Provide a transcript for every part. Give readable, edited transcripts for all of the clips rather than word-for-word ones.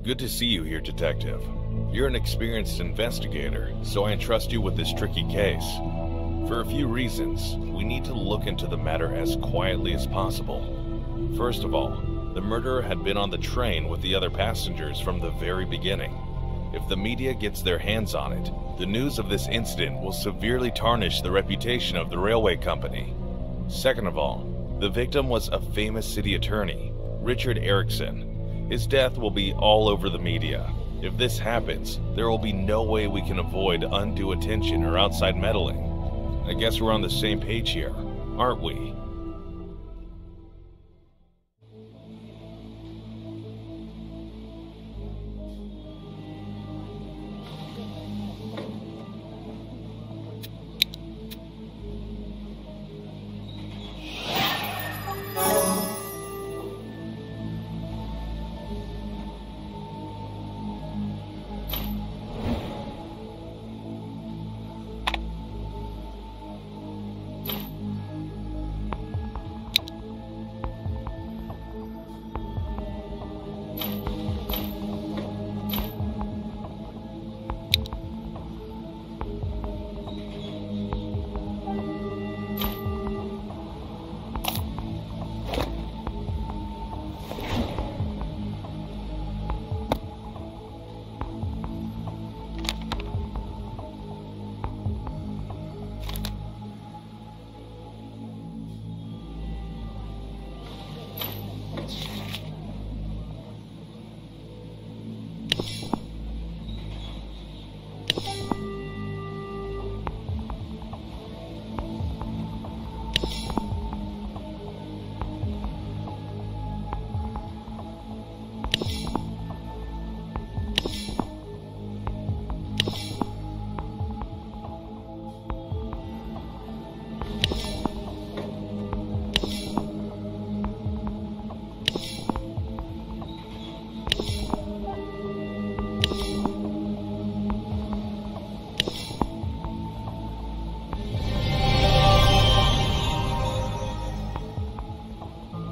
Good to see you here, Detective. You're an experienced investigator, so I entrust you with this tricky case. For a few reasons, we need to look into the matter as quietly as possible. First of all, the murderer had been on the train with the other passengers from the very beginning. If the media gets their hands on it, the news of this incident will severely tarnish the reputation of the railway company. Second of all, the victim was a famous city attorney, Richard Erickson. His death will be all over the media. If this happens, there will be no way we can avoid undue attention or outside meddling. I guess we're on the same page here, aren't we?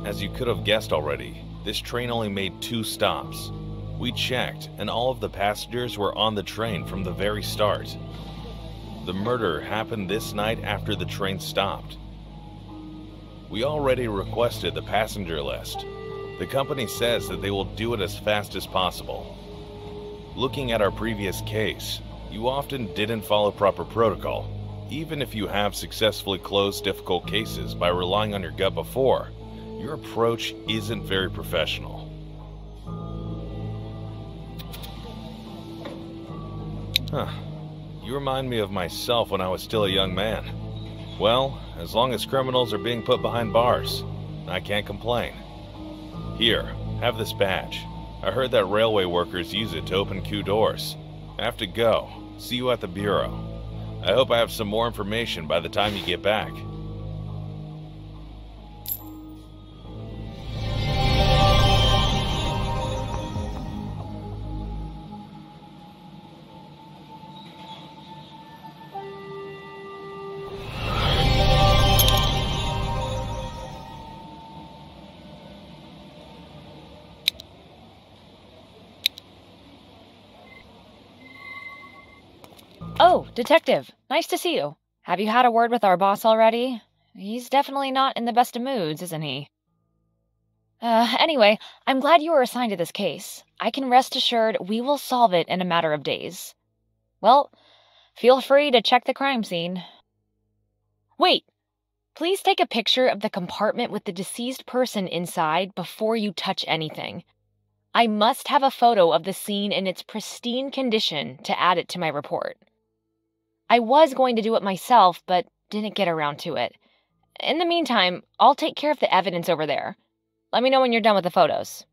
As you could have guessed already, this train only made 2 stops. We checked, and all of the passengers were on the train from the very start. The murder happened this night after the train stopped. We already requested the passenger list. The company says that they will do it as fast as possible. Looking at our previous case, you often didn't follow proper protocol. Even if you have successfully closed difficult cases by relying on your gut before, your approach isn't very professional. You remind me of myself when I was still a young man. Well, as long as criminals are being put behind bars, I can't complain. Here, have this badge. I heard that railway workers use it to open queue doors. I have to go. See you at the bureau. I hope I have some more information by the time you get back. Oh, Detective. Nice to see you. Have you had a word with our boss already? He's definitely not in the best of moods, isn't he? Anyway, I'm glad you were assigned to this case. I can rest assured we will solve it in a matter of days. Well, feel free to check the crime scene. Wait! Please take a picture of the compartment with the deceased person inside before you touch anything. I must have a photo of the scene in its pristine condition to add it to my report. I was going to do it myself, but didn't get around to it. In the meantime, I'll take care of the evidence over there. Let me know when you're done with the photos.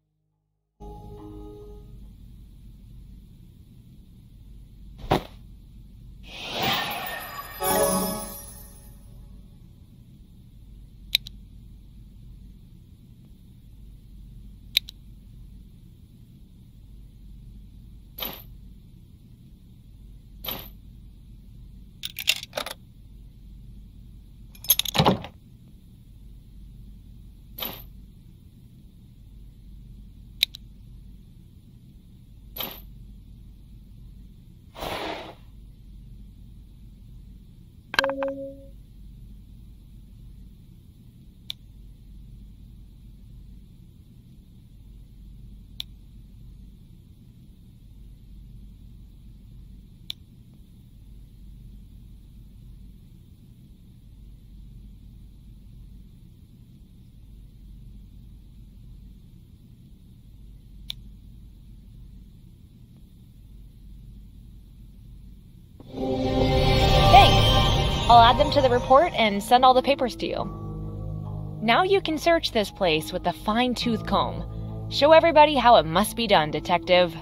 I'll add them to the report and send all the papers to you. Now you can search this place with a fine-tooth comb. Show everybody how it must be done, Detective.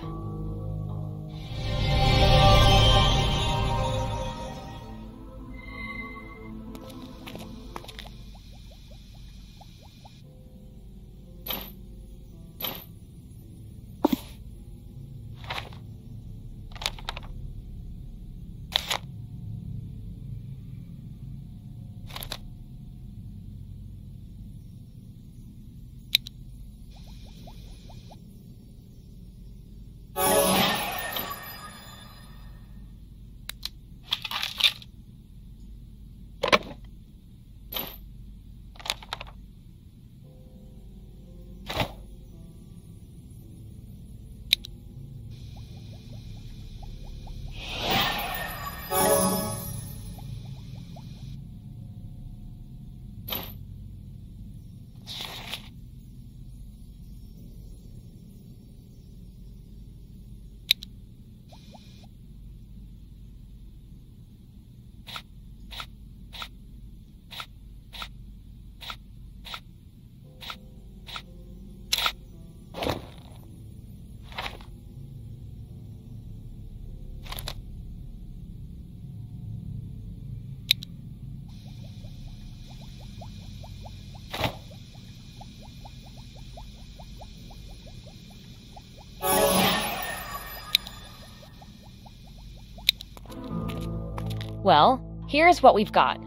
Well, here's what we've got.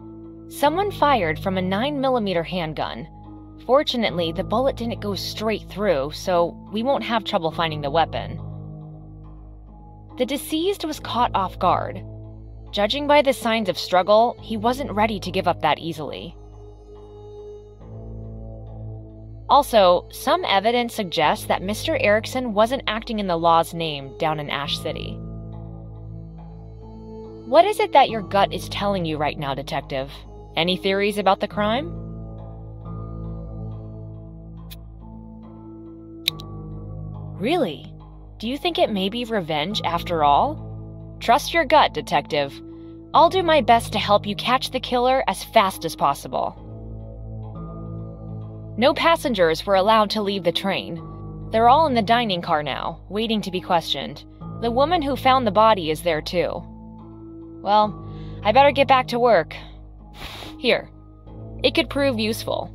Someone fired from a 9mm handgun. Fortunately, the bullet didn't go straight through, so we won't have trouble finding the weapon. The deceased was caught off guard. Judging by the signs of struggle, he wasn't ready to give up that easily. Also, some evidence suggests that Mr. Erickson wasn't acting in the law's name down in Ash City. What is it that your gut is telling you right now, Detective? Any theories about the crime? Really? Do you think it may be revenge after all? Trust your gut, Detective. I'll do my best to help you catch the killer as fast as possible. No passengers were allowed to leave the train. They're all in the dining car now, waiting to be questioned. The woman who found the body is there too. Well, I better get back to work. Here, it could prove useful.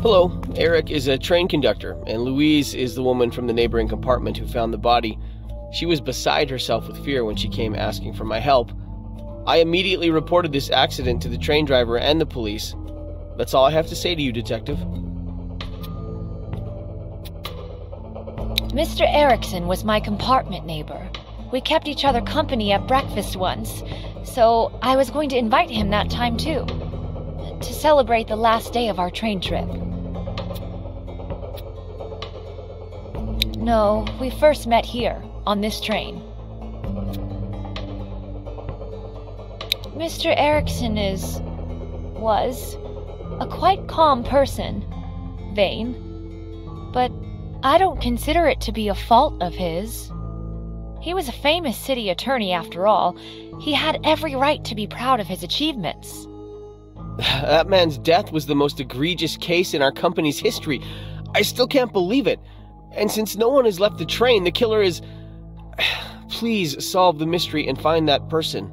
Hello, Eric is a train conductor, and Louise is the woman from the neighboring compartment who found the body. She was beside herself with fear when she came asking for my help. I immediately reported this accident to the train driver and the police. That's all I have to say to you, Detective. Mr. Erickson was my compartment neighbor. We kept each other company at breakfast once. So I was going to invite him that time too, to celebrate the last day of our train trip. No, we first met here, on this train. Mr. Erickson was a quite calm person, Vane, but I don't consider it to be a fault of his. He was a famous city attorney after all. He had every right to be proud of his achievements. That man's death was the most egregious case in our company's history. I still can't believe it. And since no one has left the train, the killer is... Please solve the mystery and find that person.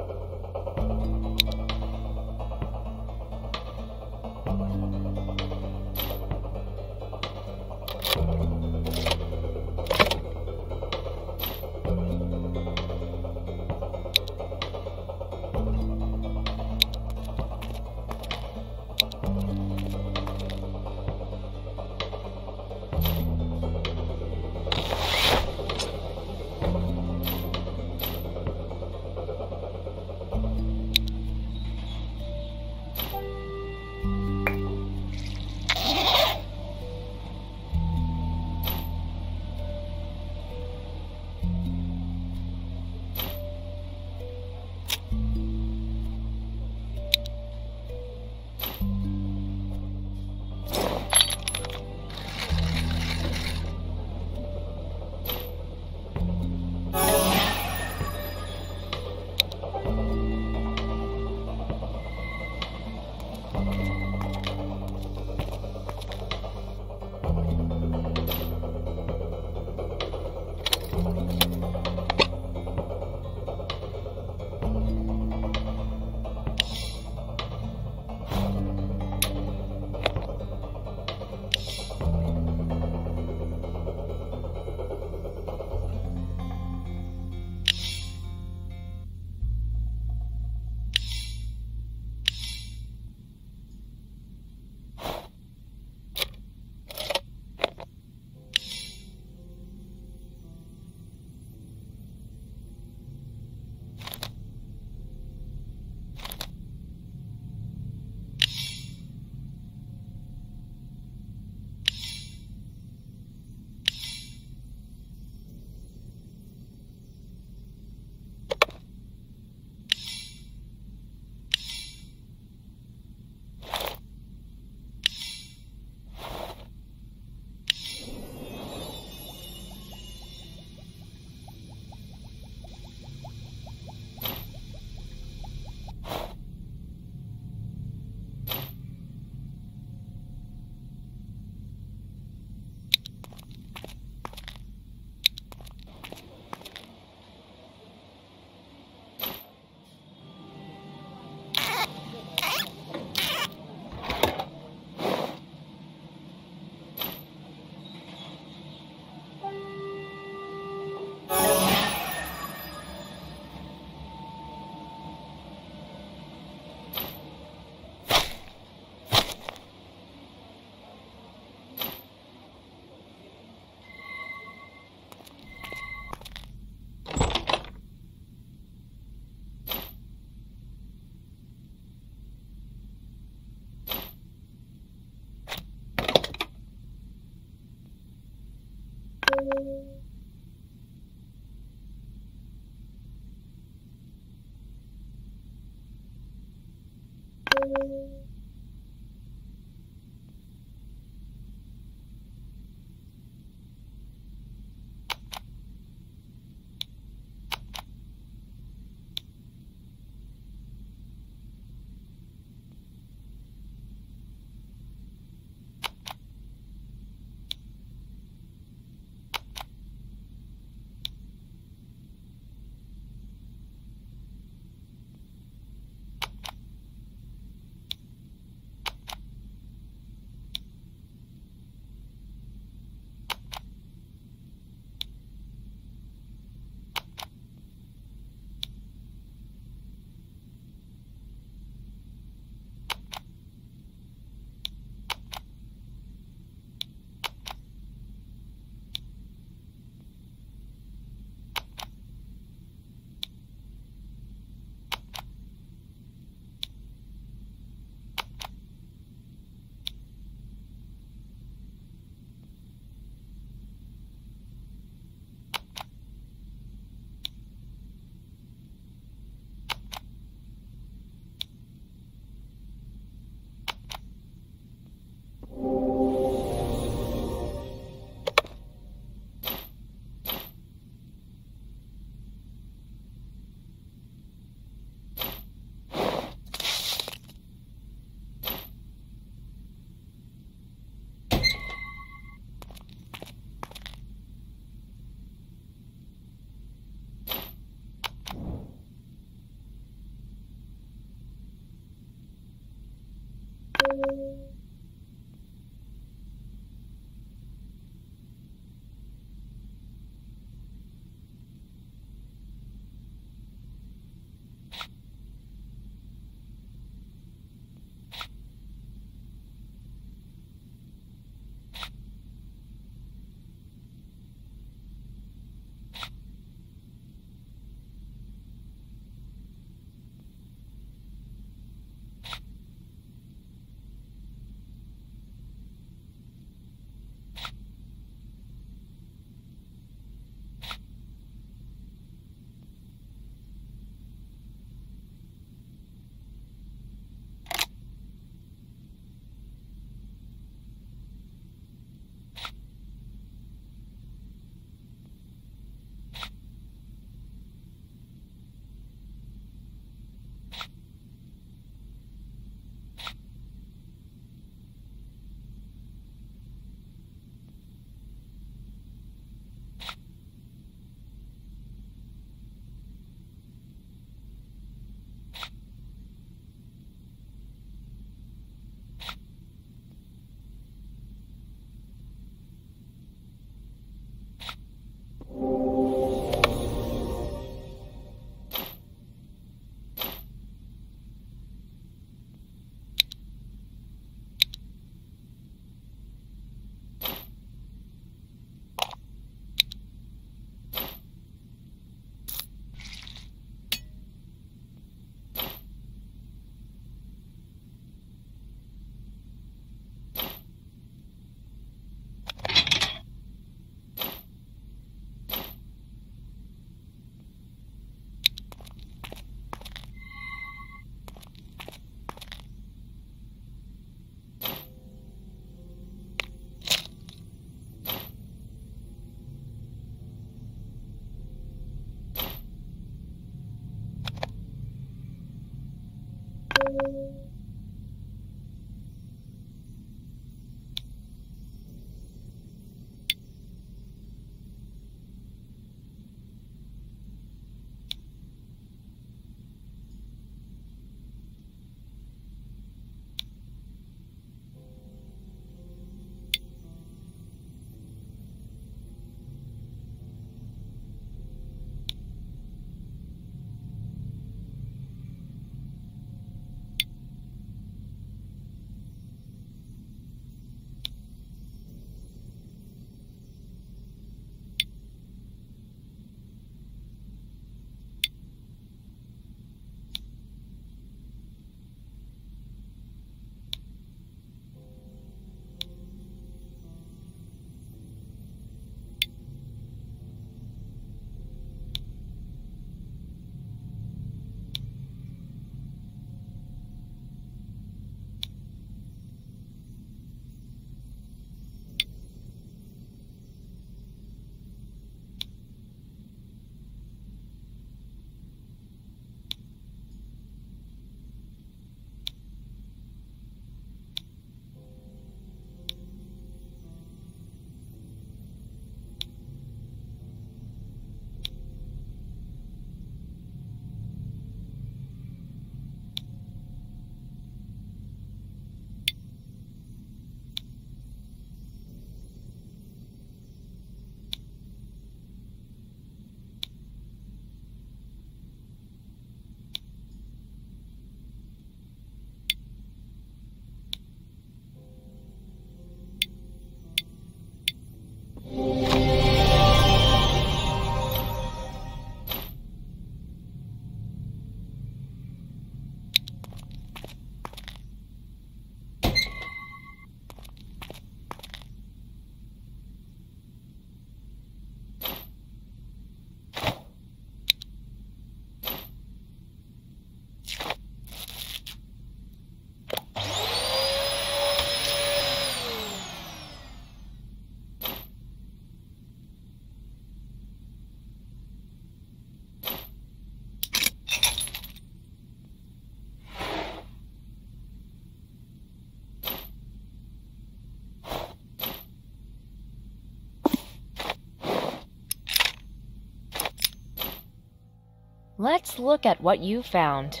Let's look at what you found.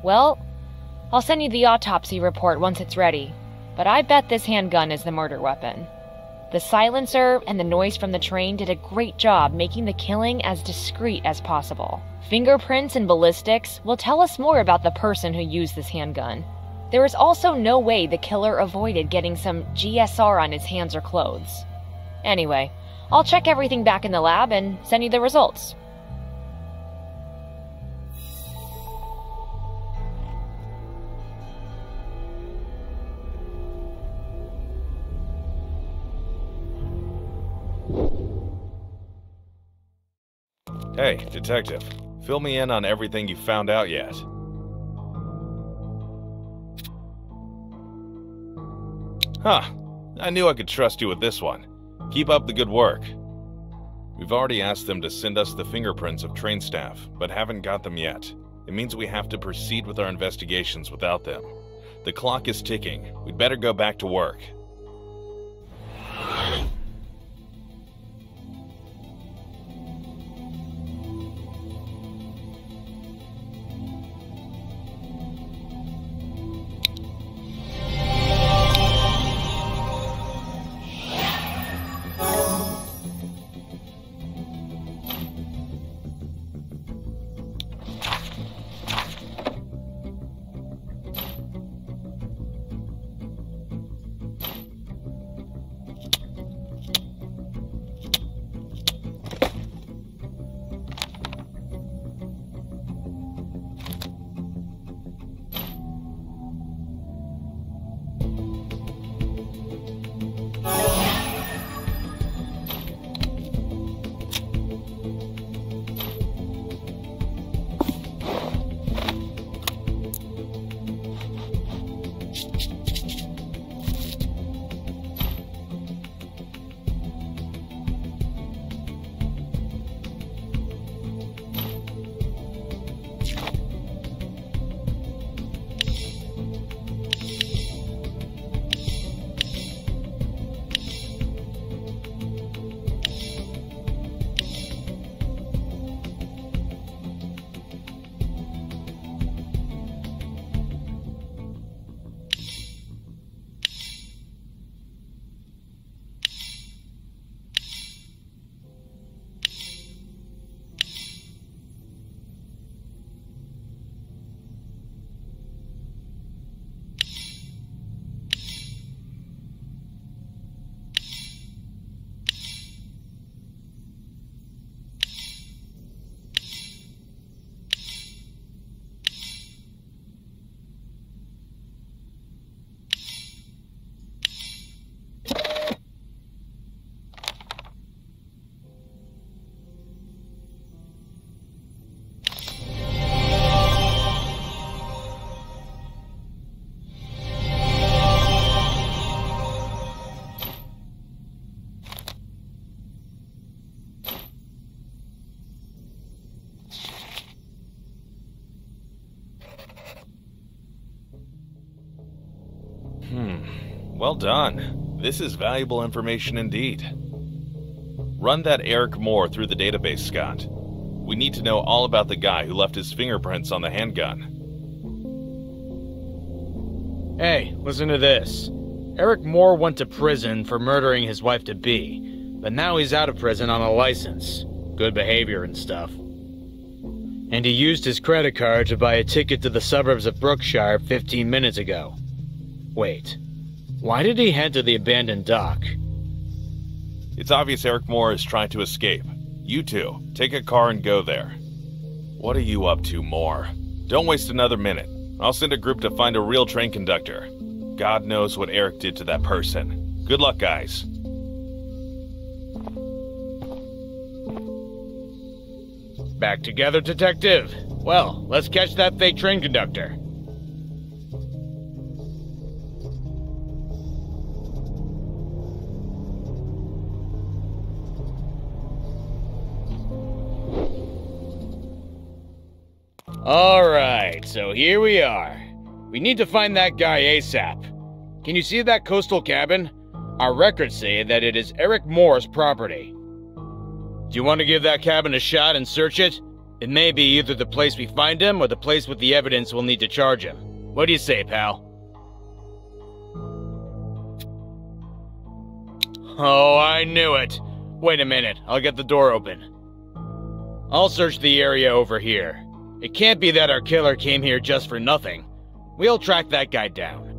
Well, I'll send you the autopsy report once it's ready, but I bet this handgun is the murder weapon. The silencer and the noise from the train did a great job making the killing as discreet as possible. Fingerprints and ballistics will tell us more about the person who used this handgun. There is also no way the killer avoided getting some GSR on his hands or clothes. Anyway, I'll check everything back in the lab and send you the results. Hey, detective. Fill me in on everything you found out yet. Huh. I knew I could trust you with this one. Keep up the good work. We've already asked them to send us the fingerprints of train staff, but haven't got them yet. It means we have to proceed with our investigations without them. The clock is ticking. We'd better go back to work. Well done. This is valuable information indeed. Run that Eric Moore through the database, Scott. We need to know all about the guy who left his fingerprints on the handgun. Hey, listen to this. Eric Moore went to prison for murdering his wife-to-be, but now he's out of prison on a license. Good behavior and stuff. And he used his credit card to buy a ticket to the suburbs of Brookshire 15 minutes ago. Wait, why did he head to the abandoned dock? It's obvious Eric Moore is trying to escape. You two, take a car and go there. What are you up to, Moore? Don't waste another minute. I'll send a group to find a real train conductor. God knows what Eric did to that person. Good luck, guys. Back together, detective. Well, let's catch that fake train conductor. Alright, so here we are. We need to find that guy ASAP. Can you see that coastal cabin? Our records say that it is Eric Moore's property. Do you want to give that cabin a shot and search it? It may be either the place we find him or the place with the evidence we'll need to charge him. What do you say, pal? Oh, I knew it. Wait a minute, I'll get the door open. I'll search the area over here. It can't be that our killer came here just for nothing. We'll track that guy down.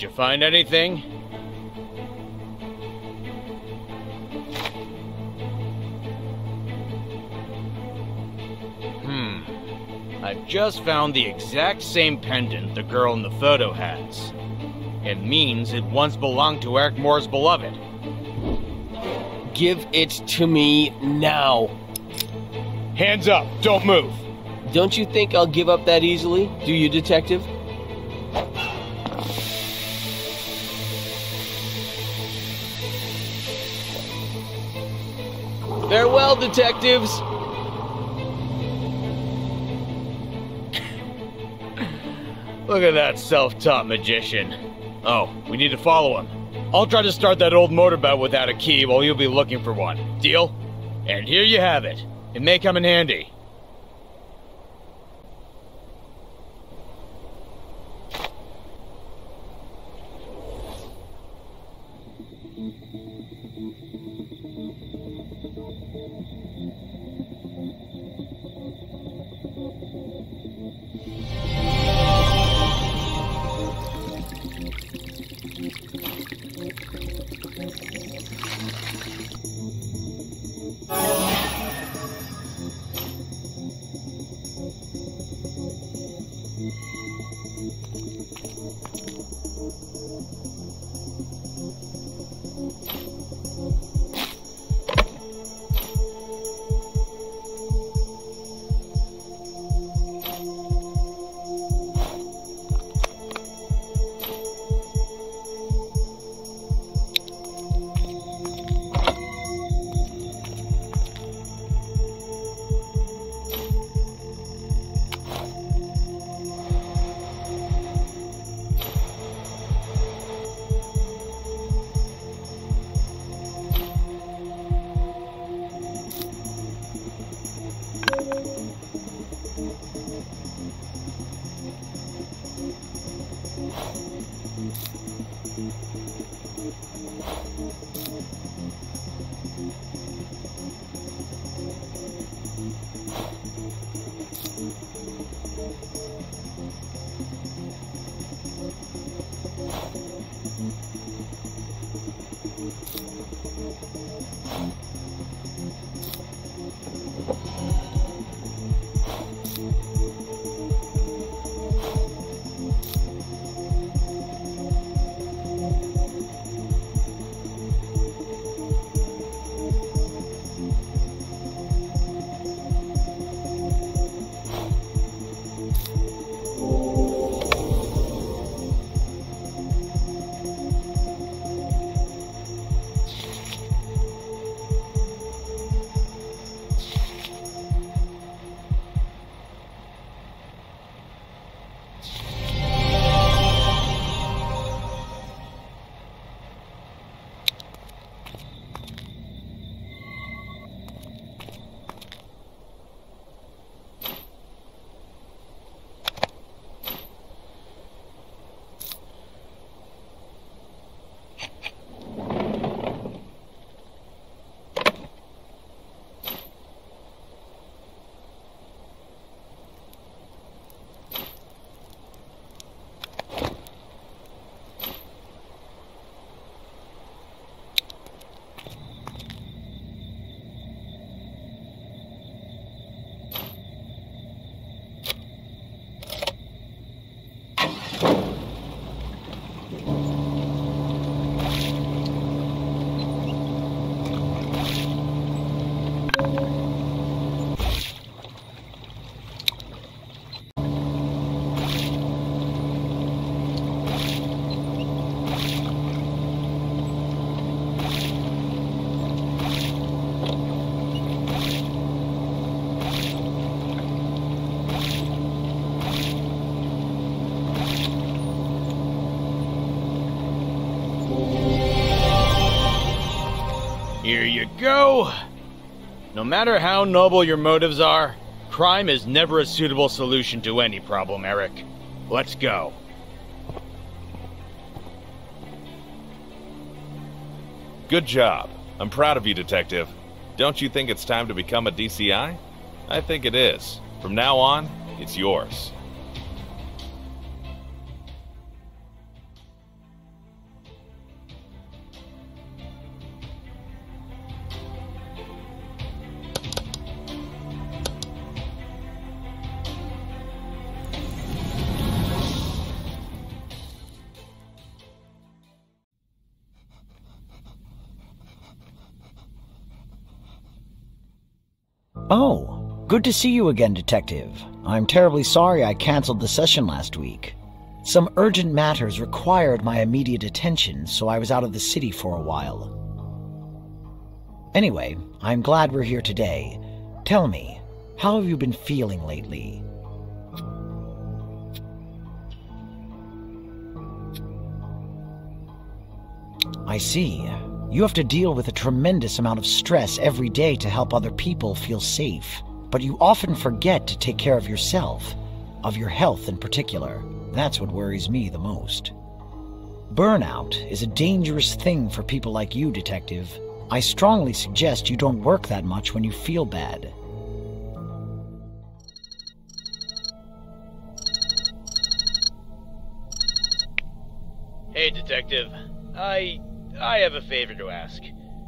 you find anything? I've just found the exact same pendant the girl in the photo has. It means it once belonged to Eric Moore's beloved. Give it to me now. Hands up, don't move. Don't you think I'll give up that easily, do you, detective? Farewell, detectives! Look at that self-taught magician. Oh, we need to follow him. I'll try to start that old motorboat without a key while you'll be looking for one. Deal? And here you have it. It may come in handy. Here you go. No matter how noble your motives are, crime is never a suitable solution to any problem, Eric. Let's go. Good job. I'm proud of you, Detective. Don't you think it's time to become a DCI? I think it is. From now on, it's yours. Oh, good to see you again, Detective. I'm terribly sorry I canceled the session last week. Some urgent matters required my immediate attention, so I was out of the city for a while. Anyway, I'm glad we're here today. Tell me, how have you been feeling lately? I see. You have to deal with a tremendous amount of stress every day to help other people feel safe. But you often forget to take care of yourself, of your health in particular. That's what worries me the most. Burnout is a dangerous thing for people like you, Detective. I strongly suggest you don't work that much when you feel bad. Hey, Detective. I have a favor to ask.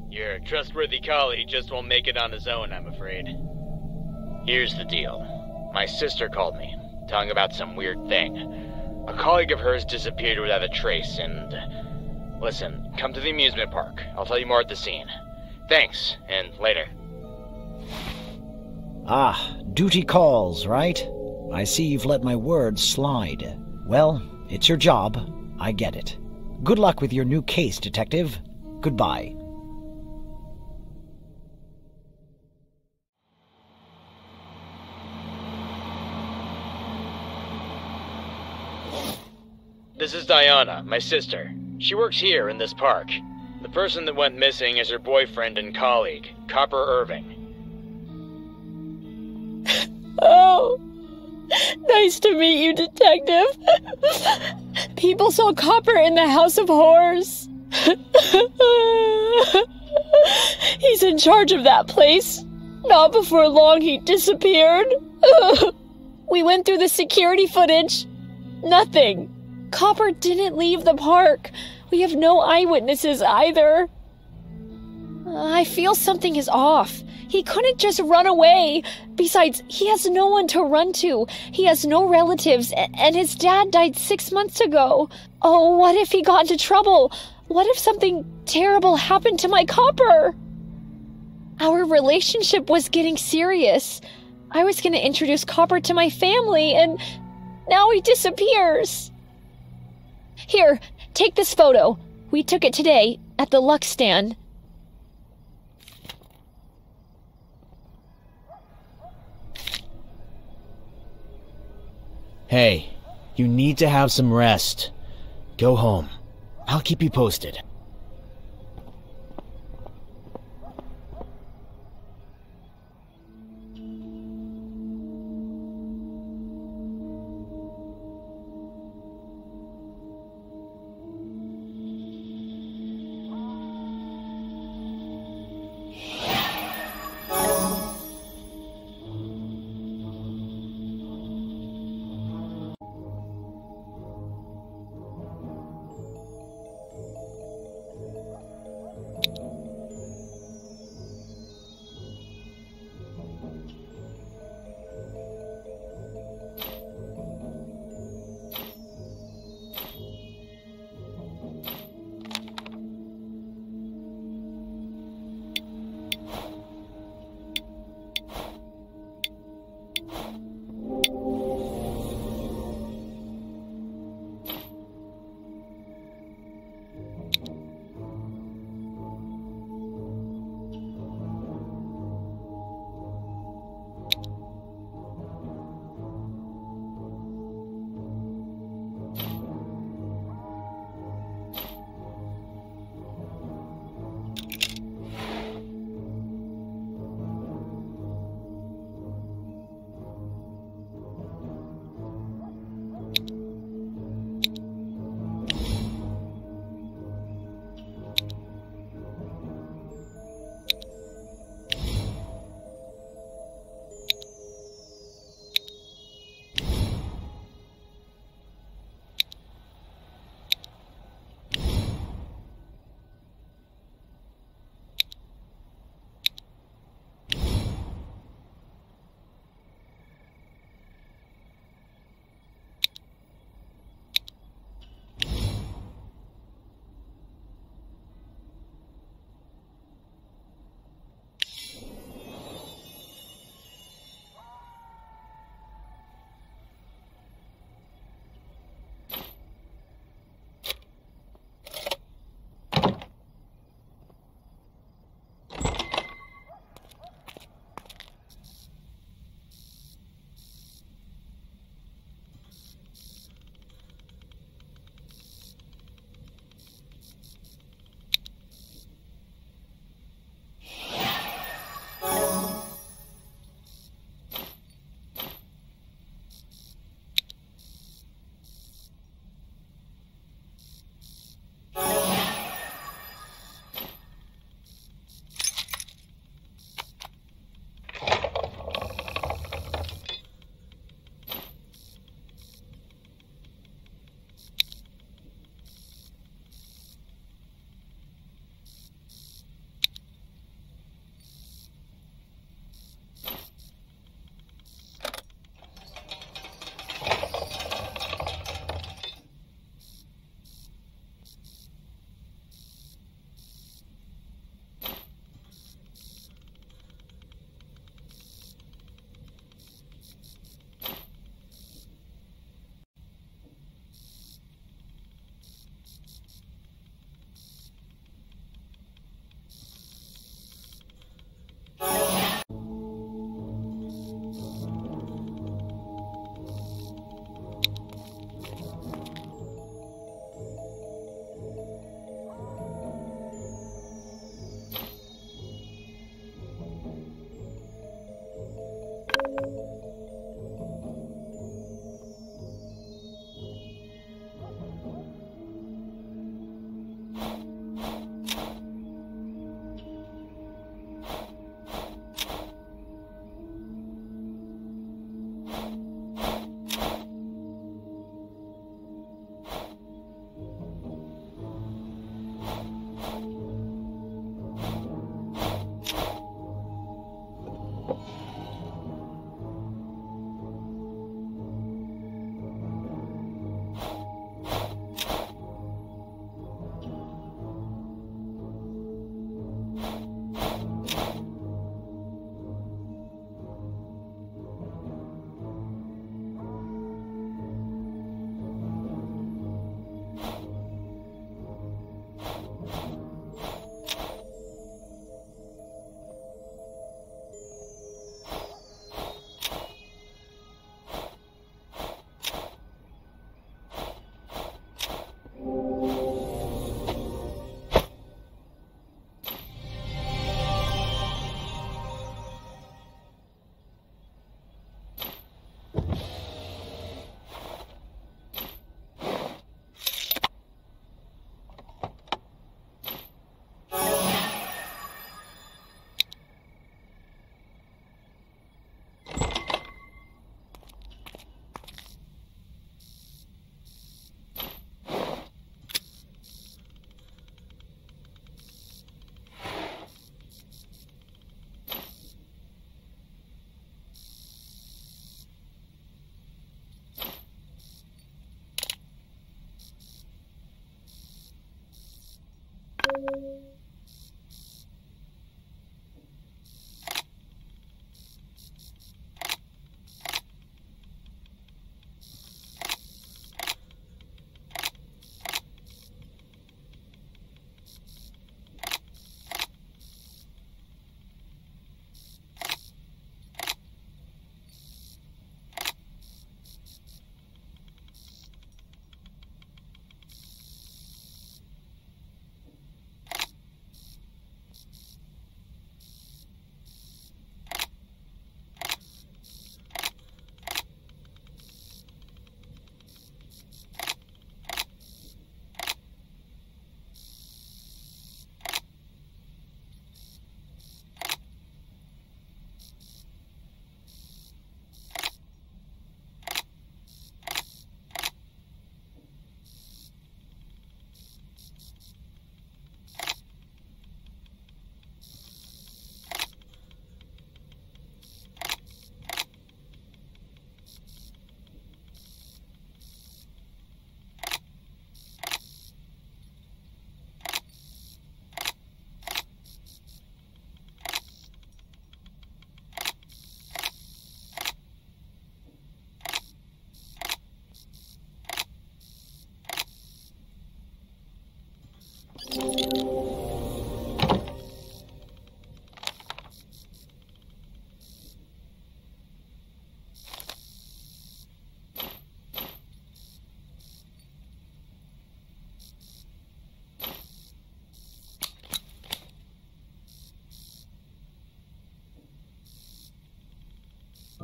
Your trustworthy colleague just won't make it on his own, I'm afraid. Here's the deal. My sister called me, telling about some weird thing. A colleague of hers disappeared without a trace, and... Listen, come to the amusement park. I'll tell you more at the scene. Thanks, and later. Ah, duty calls, right? I see you've let my words slide. Well, it's your job. I get it. Good luck with your new case, Detective. Goodbye. This is Diana, my sister. She works here in this park. The person that went missing is her boyfriend and colleague, Copper Irving. Oh, nice to meet you, Detective. People saw Copper in the House of Horrors. He's in charge of that place. Not before long, he disappeared. We went through the security footage. Nothing. Copper didn't leave the park. We have no eyewitnesses either. I feel something is off. He couldn't just run away. Besides, he has no one to run to. He has no relatives, and his dad died 6 months ago. Oh, what if he got into trouble? What if something terrible happened to my Copper? Our relationship was getting serious. I was going to introduce Copper to my family, and now he disappears. Here, take this photo. We took it today at the Lux stand. Hey, you need to have some rest. Go home. I'll keep you posted.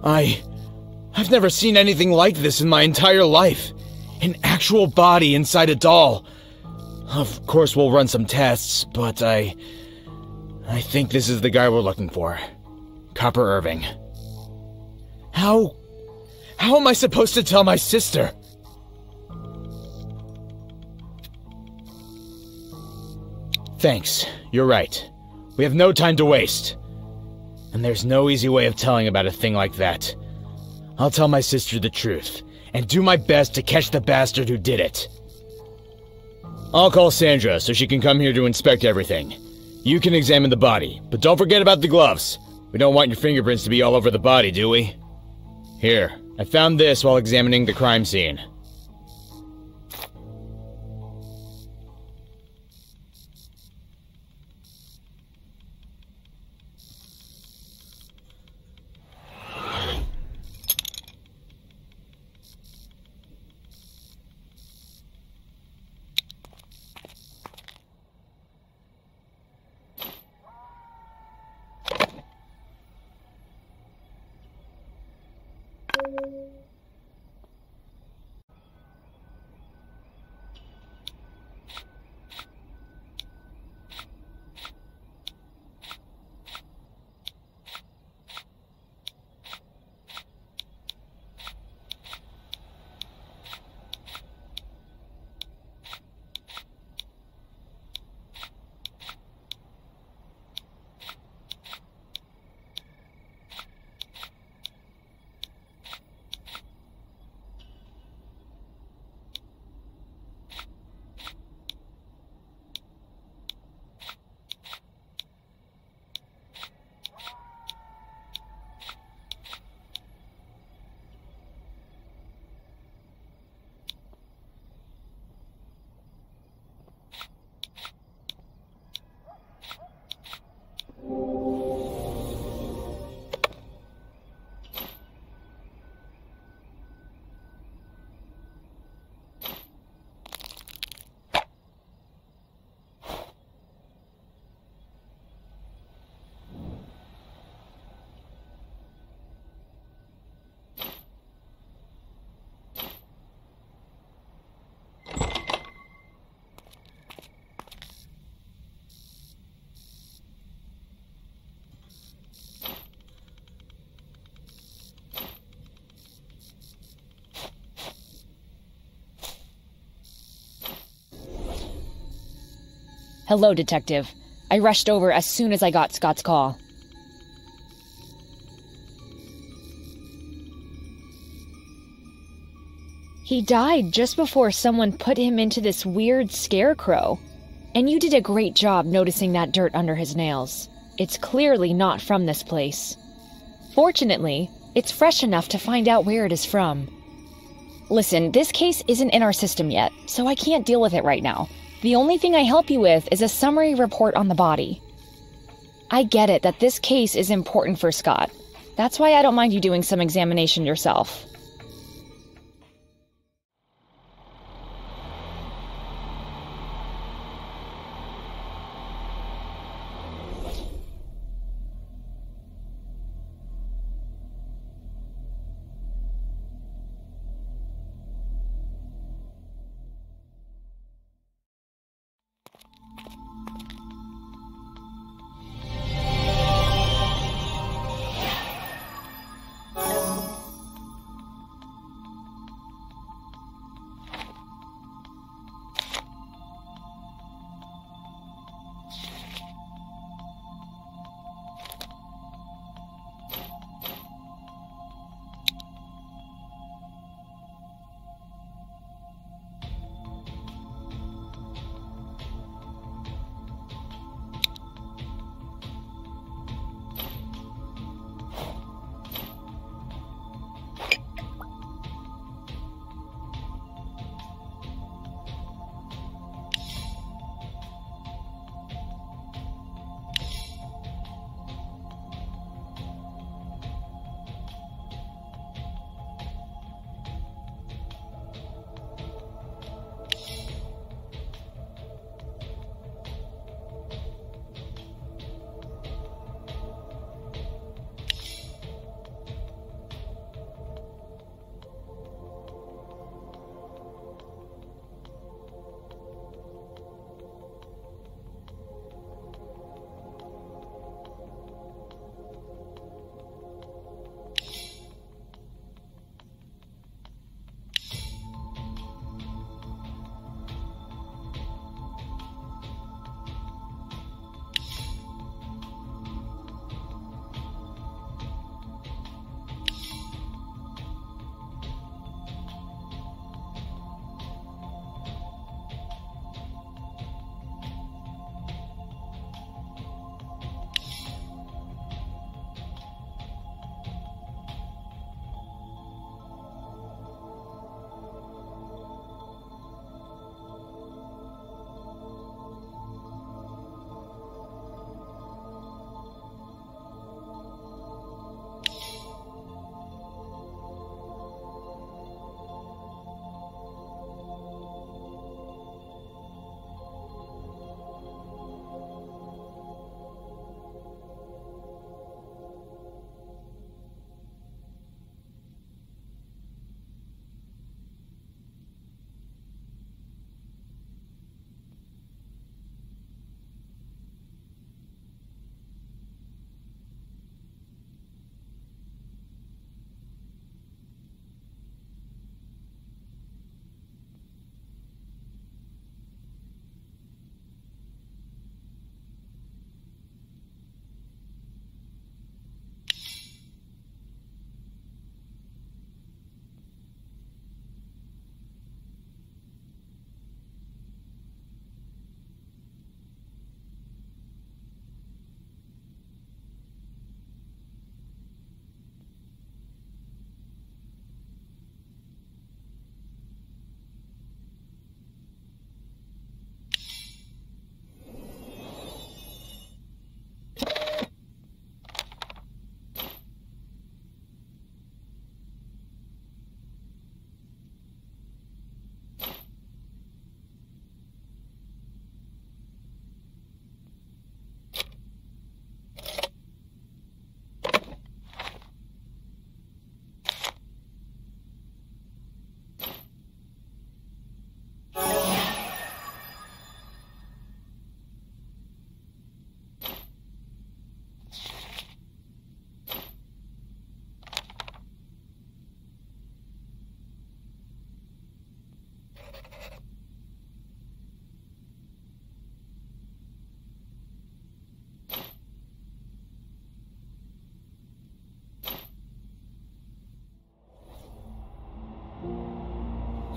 I've never seen anything like this in my entire life. An actual body inside a doll. Of course we'll run some tests, but I think this is the guy we're looking for. Copper Irving. How am I supposed to tell my sister? Thanks, you're right. We have no time to waste. And there's no easy way of telling about a thing like that. I'll tell my sister the truth, and do my best to catch the bastard who did it. I'll call Sandra so she can come here to inspect everything. You can examine the body, but don't forget about the gloves. We don't want your fingerprints to be all over the body, do we? Here, I found this while examining the crime scene. Hello, Detective. I rushed over as soon as I got Scott's call. He died just before someone put him into this weird scarecrow. And you did a great job noticing that dirt under his nails. It's clearly not from this place. Fortunately, it's fresh enough to find out where it is from. Listen, this case isn't in our system yet, so I can't deal with it right now. The only thing I help you with is a summary report on the body. I get it that this case is important for Scott. That's why I don't mind you doing some examination yourself.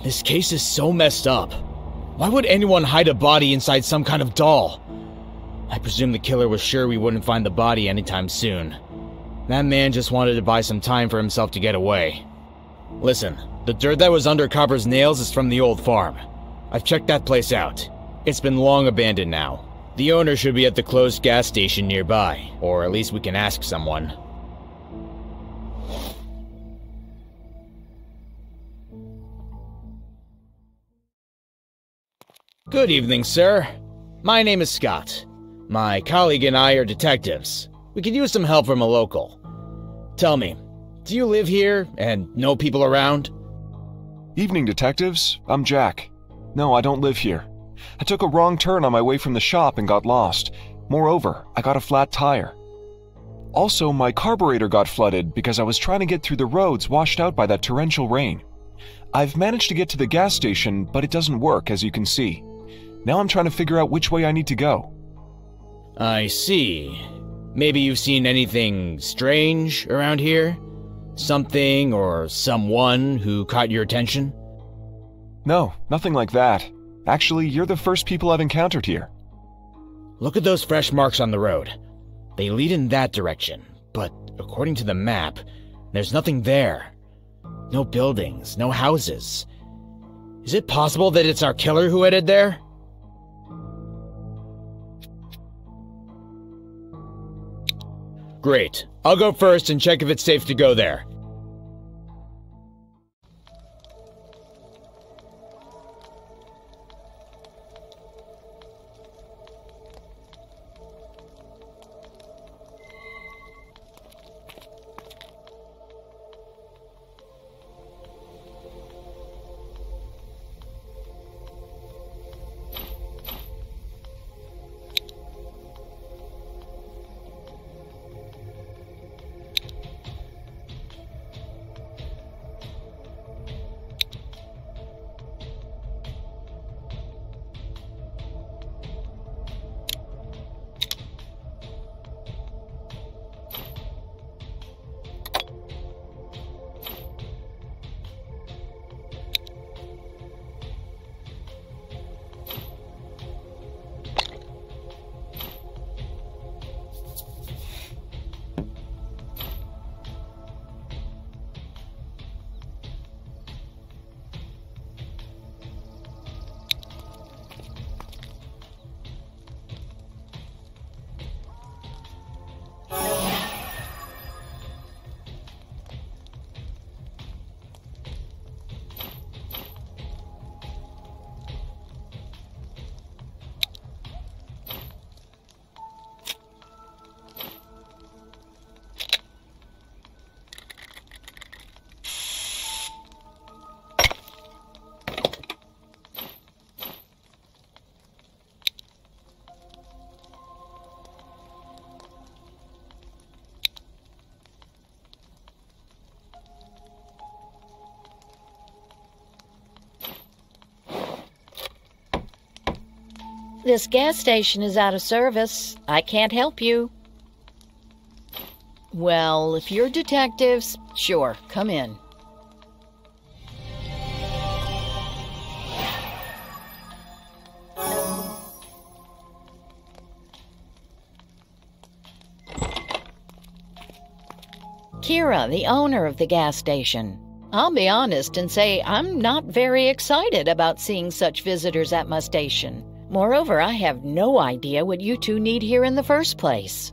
This case is so messed up. Why would anyone hide a body inside some kind of doll? I presume the killer was sure we wouldn't find the body anytime soon. That man just wanted to buy some time for himself to get away. Listen, the dirt that was under Copper's nails is from the old farm. I've checked that place out. It's been long abandoned now. The owner should be at the closed gas station nearby, or at least we can ask someone. Good evening, sir. My name is Scott. My colleague and I are detectives. We could use some help from a local. Tell me, do you live here and know people around? Evening, detectives. I'm Jack. No, I don't live here. I took a wrong turn on my way from the shop and got lost. Moreover, I got a flat tire. Also, my carburetor got flooded because I was trying to get through the roads washed out by that torrential rain. I've managed to get to the gas station, but it doesn't work, as you can see. Now I'm trying to figure out which way I need to go. I see. Maybe you've seen anything strange around here? Something or someone who caught your attention? No, nothing like that. Actually, you're the first people I've encountered here. Look at those fresh marks on the road. They lead in that direction, but according to the map, there's nothing there. No buildings, no houses. Is it possible that it's our killer who headed there? Great. I'll go first and check if it's safe to go there. This gas station is out of service. I can't help you. Well, if you're detectives, sure, come in. Kira, the owner of the gas station. I'll be honest and say I'm not very excited about seeing such visitors at my station. Moreover, I have no idea what you two need here in the first place.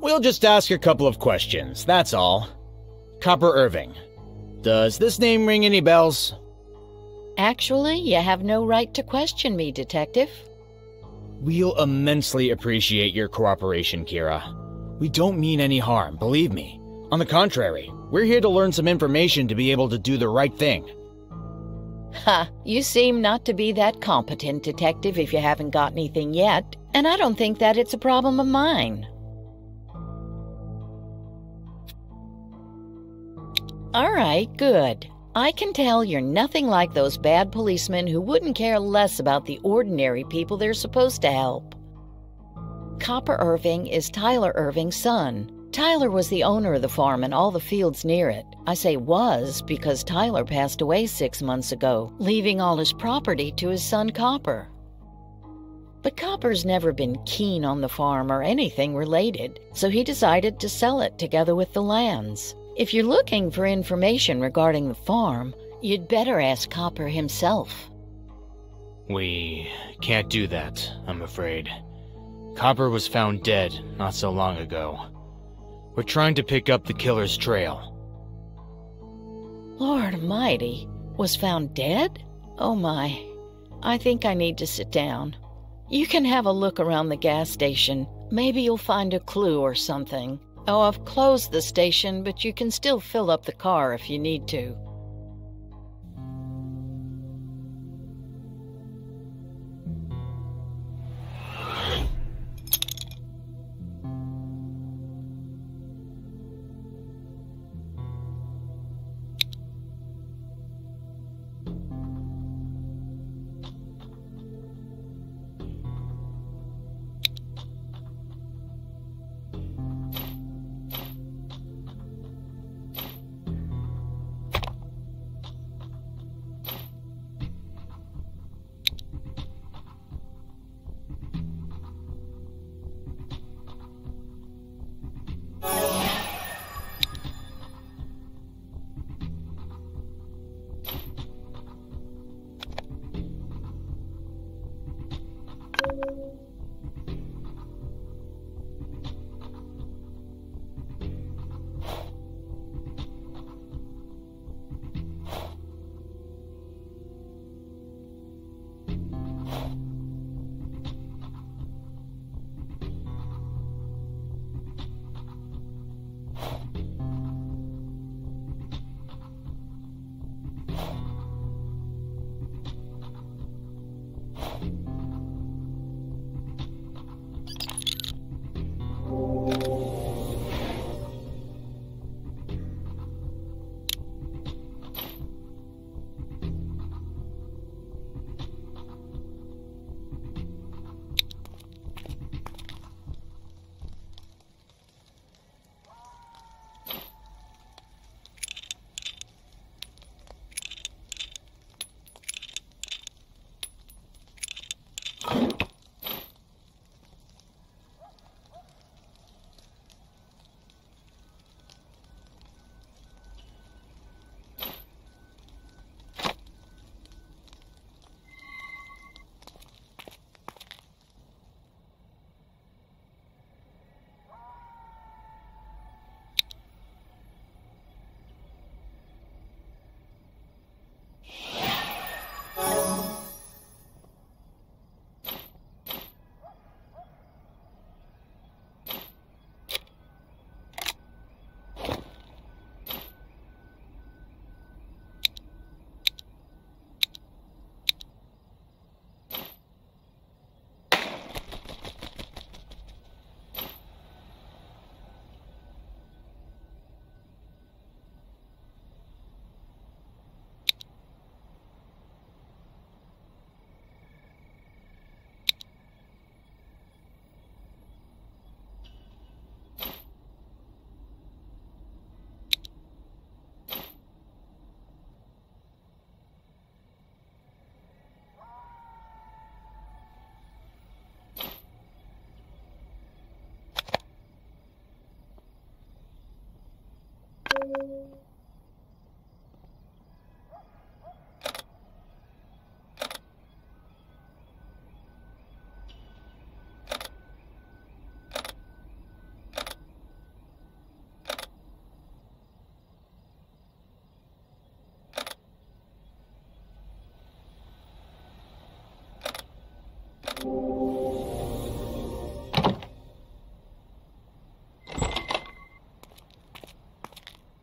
We'll just ask a couple of questions, that's all. Copper Irving. Does this name ring any bells? Actually, you have no right to question me, Detective. We'll immensely appreciate your cooperation, Kira. We don't mean any harm, believe me. On the contrary, we're here to learn some information to be able to do the right thing. Ha, you seem not to be that competent, Detective, if you haven't got anything yet, and I don't think that it's a problem of mine. All right, good. I can tell you're nothing like those bad policemen who wouldn't care less about the ordinary people they're supposed to help. Copper Irving is Tyler Irving's son. Tyler was the owner of the farm and all the fields near it. I say was because Tyler passed away 6 months ago, leaving all his property to his son Copper. But Copper's never been keen on the farm or anything related, so he decided to sell it together with the lands. If you're looking for information regarding the farm, you'd better ask Copper himself. We can't do that, I'm afraid. Copper was found dead not so long ago. We're trying to pick up the killer's trail. Lord Almighty, was found dead? Oh my, I think I need to sit down. You can have a look around the gas station. Maybe you'll find a clue or something. Oh, I've closed the station, but you can still fill up the car if you need to.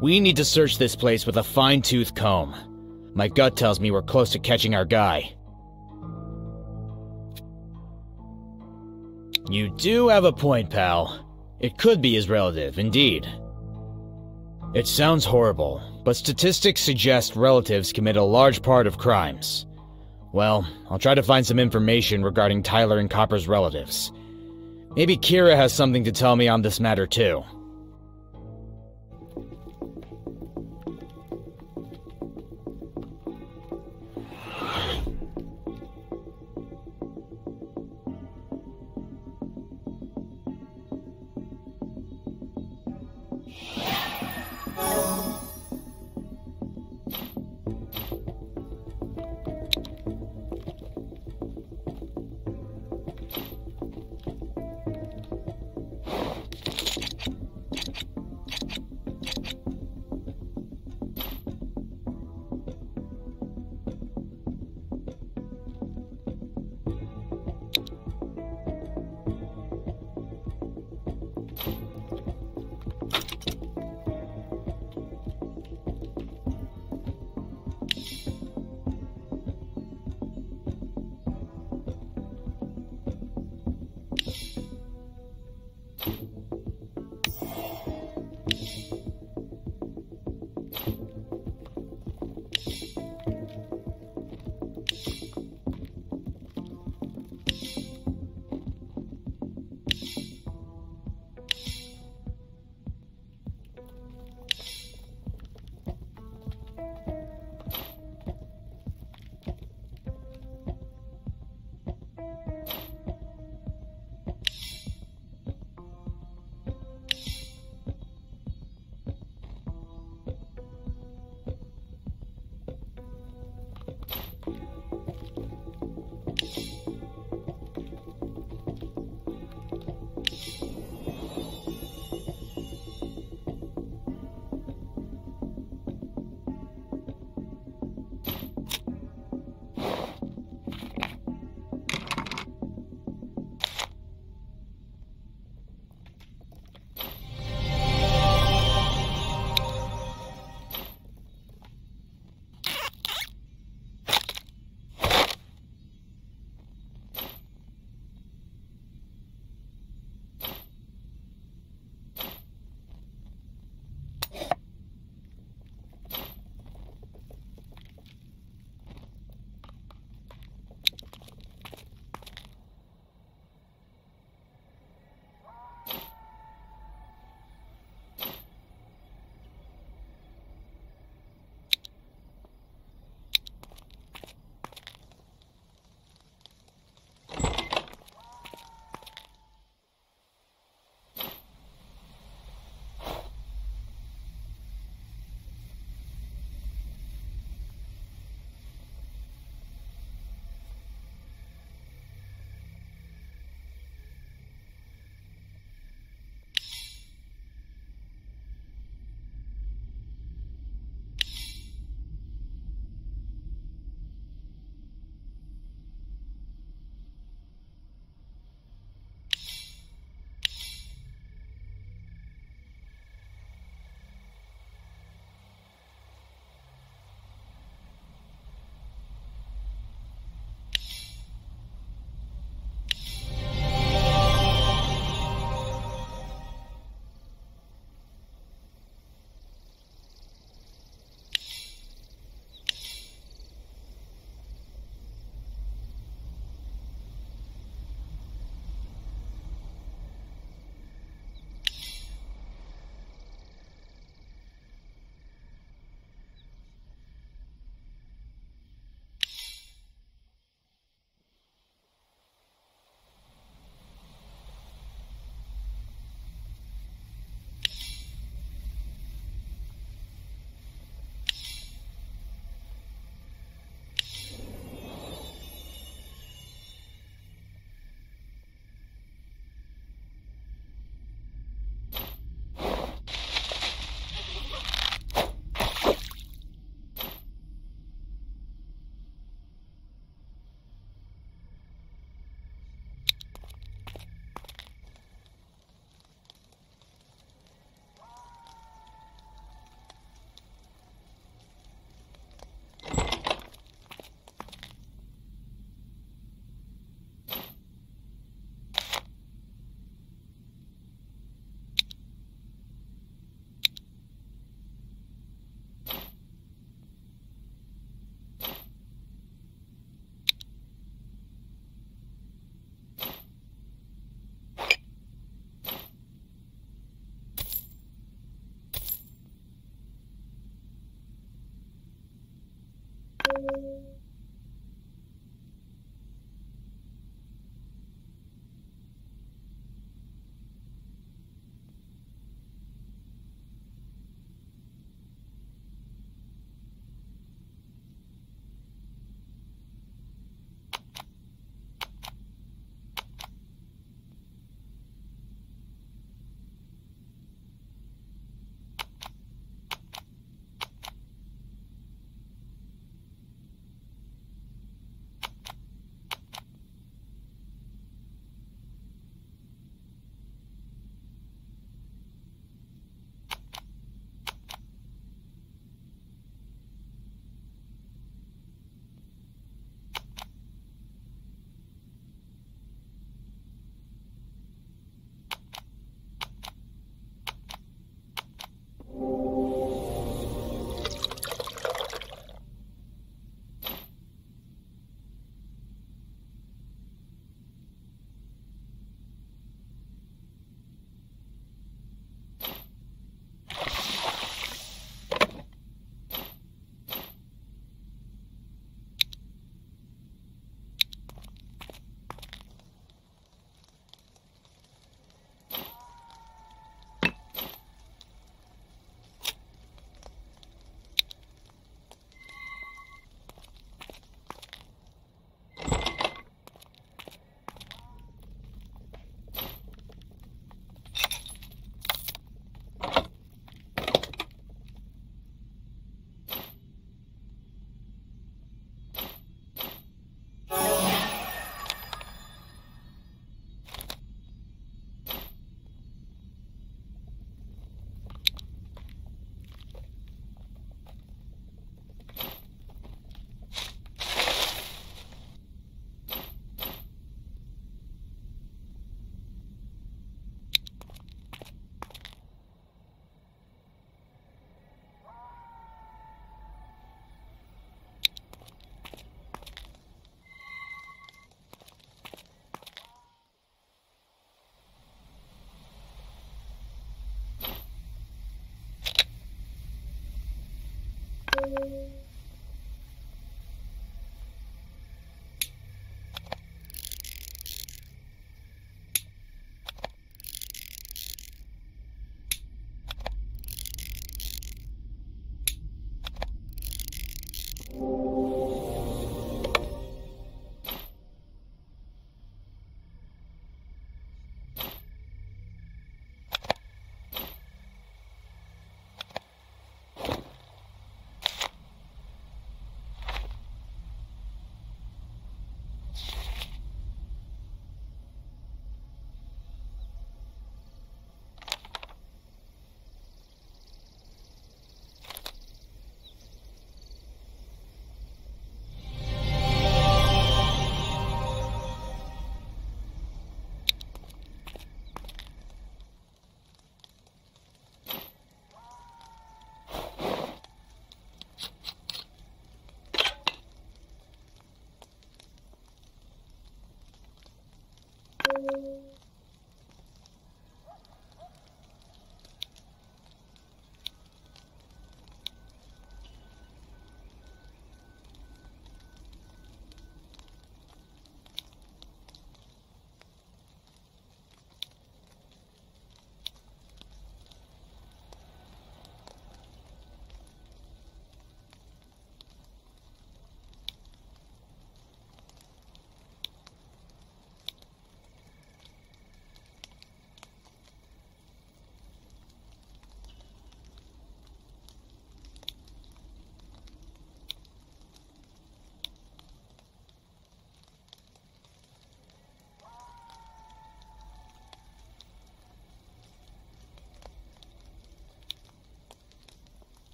We need to search this place with a fine-tooth comb. My gut tells me we're close to catching our guy. You do have a point, pal. It could be his relative, indeed. It sounds horrible, but statistics suggest relatives commit a large part of crimes. Well, I'll try to find some information regarding Tyler and Copper's relatives. Maybe Kira has something to tell me on this matter too.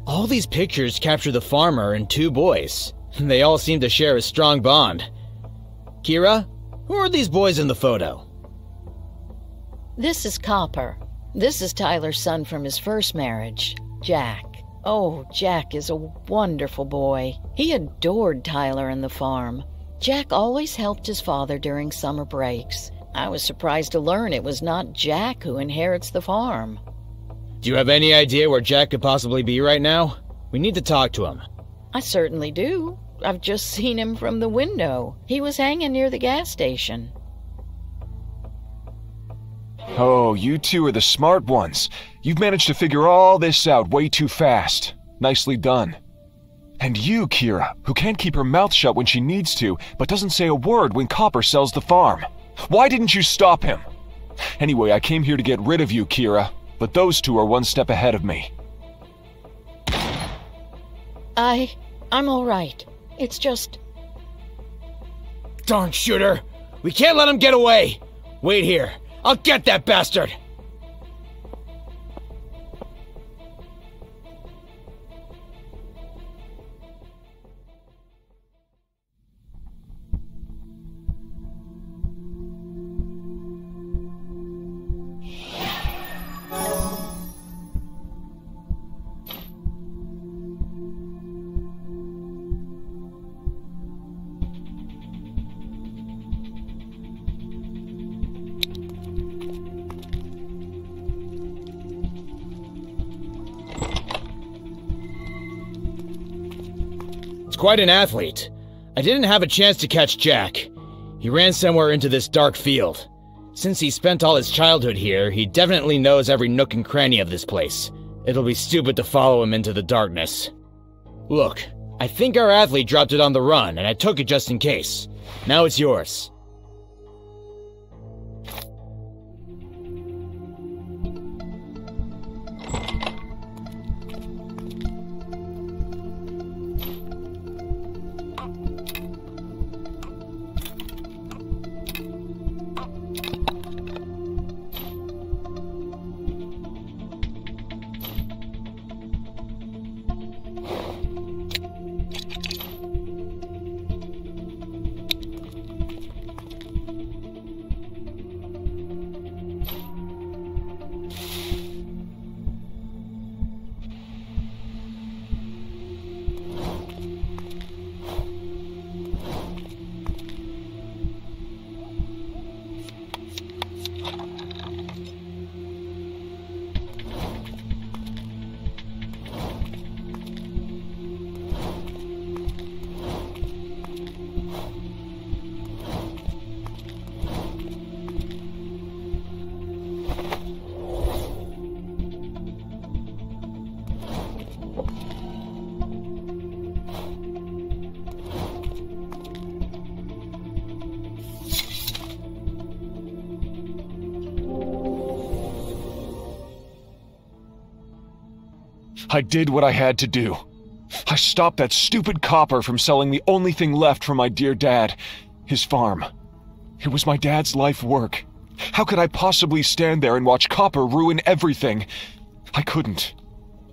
All these pictures capture the farmer and two boys. They all seem to share a strong bond. Kira, Who are these boys in the photo? This is Copper. This is Tyler's son from his first marriage, Jack. Oh, Jack is a wonderful boy. He adored Tyler and the farm. Jack always helped his father during summer breaks. I was surprised to learn it was not Jack who inherits the farm. Do you have any idea where Jack could possibly be right now? We need to talk to him. I certainly do. I've just seen him from the window. He was hanging near the gas station. Oh, you two are the smart ones. You've managed to figure all this out way too fast. Nicely done. And you, Kira, who can't keep her mouth shut when she needs to, but doesn't say a word when Copper sells the farm. Why didn't you stop him? Anyway, I came here to get rid of you, Kira, but those two are one step ahead of me. I'm all right. It's just... Darn shooter! We can't let him get away! Wait here. I'll get that bastard! Quite an athlete. I didn't have a chance to catch Jack. He ran somewhere into this dark field. Since he spent all his childhood here, he definitely knows every nook and cranny of this place. It'll be stupid to follow him into the darkness. Look, I think our athlete dropped it on the run, and I took it just in case. Now it's yours. I did what I had to do. I stopped that stupid Copper from selling the only thing left from my dear dad, his farm. It was my dad's life work. How could I possibly stand there and watch Copper ruin everything? I couldn't.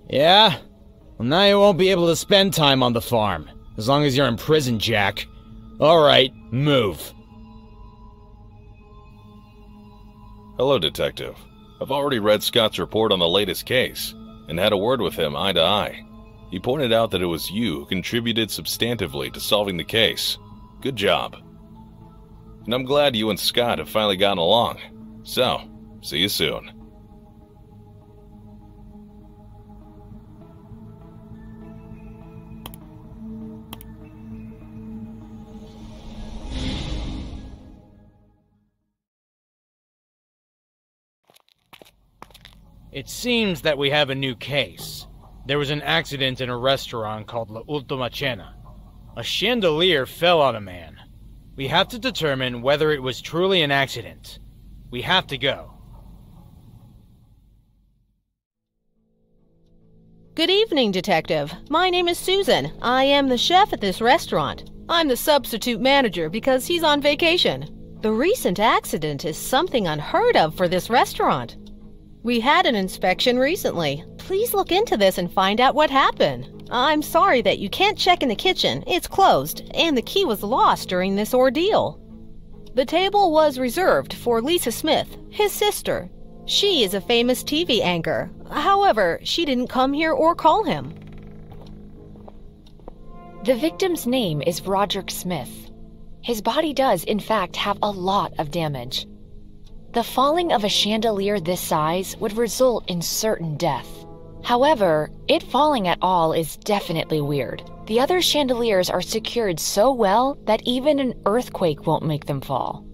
Yeah? Well, now you won't be able to spend time on the farm, as long as you're in prison, Jack. Alright, move. Hello, Detective. I've already read Scott's report on the latest case, and had a word with him eye to eye. He pointed out that it was you who contributed substantively to solving the case. Good job. And I'm glad you and Scott have finally gotten along. So, see you soon. It seems that we have a new case. There was an accident in a restaurant called La Ultima Cena. A chandelier fell on a man. We have to determine whether it was truly an accident. We have to go. Good evening, Detective. My name is Susan. I am the chef at this restaurant. I'm the substitute manager because he's on vacation. The recent accident is something unheard of for this restaurant. We had an inspection recently. Please look into this and find out what happened. I'm sorry that you can't check in the kitchen. It's closed, and the key was lost during this ordeal. The table was reserved for Lisa Smith, his sister. She is a famous TV anchor. However, she didn't come here or call him. The victim's name is Roderick Smith. His body does, in fact, have a lot of damage. The falling of a chandelier this size would result in certain death. However, it falling at all is definitely weird. The other chandeliers are secured so well that even an earthquake won't make them fall.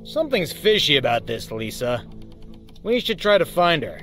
Something's fishy about this, Lisa. We should try to find her.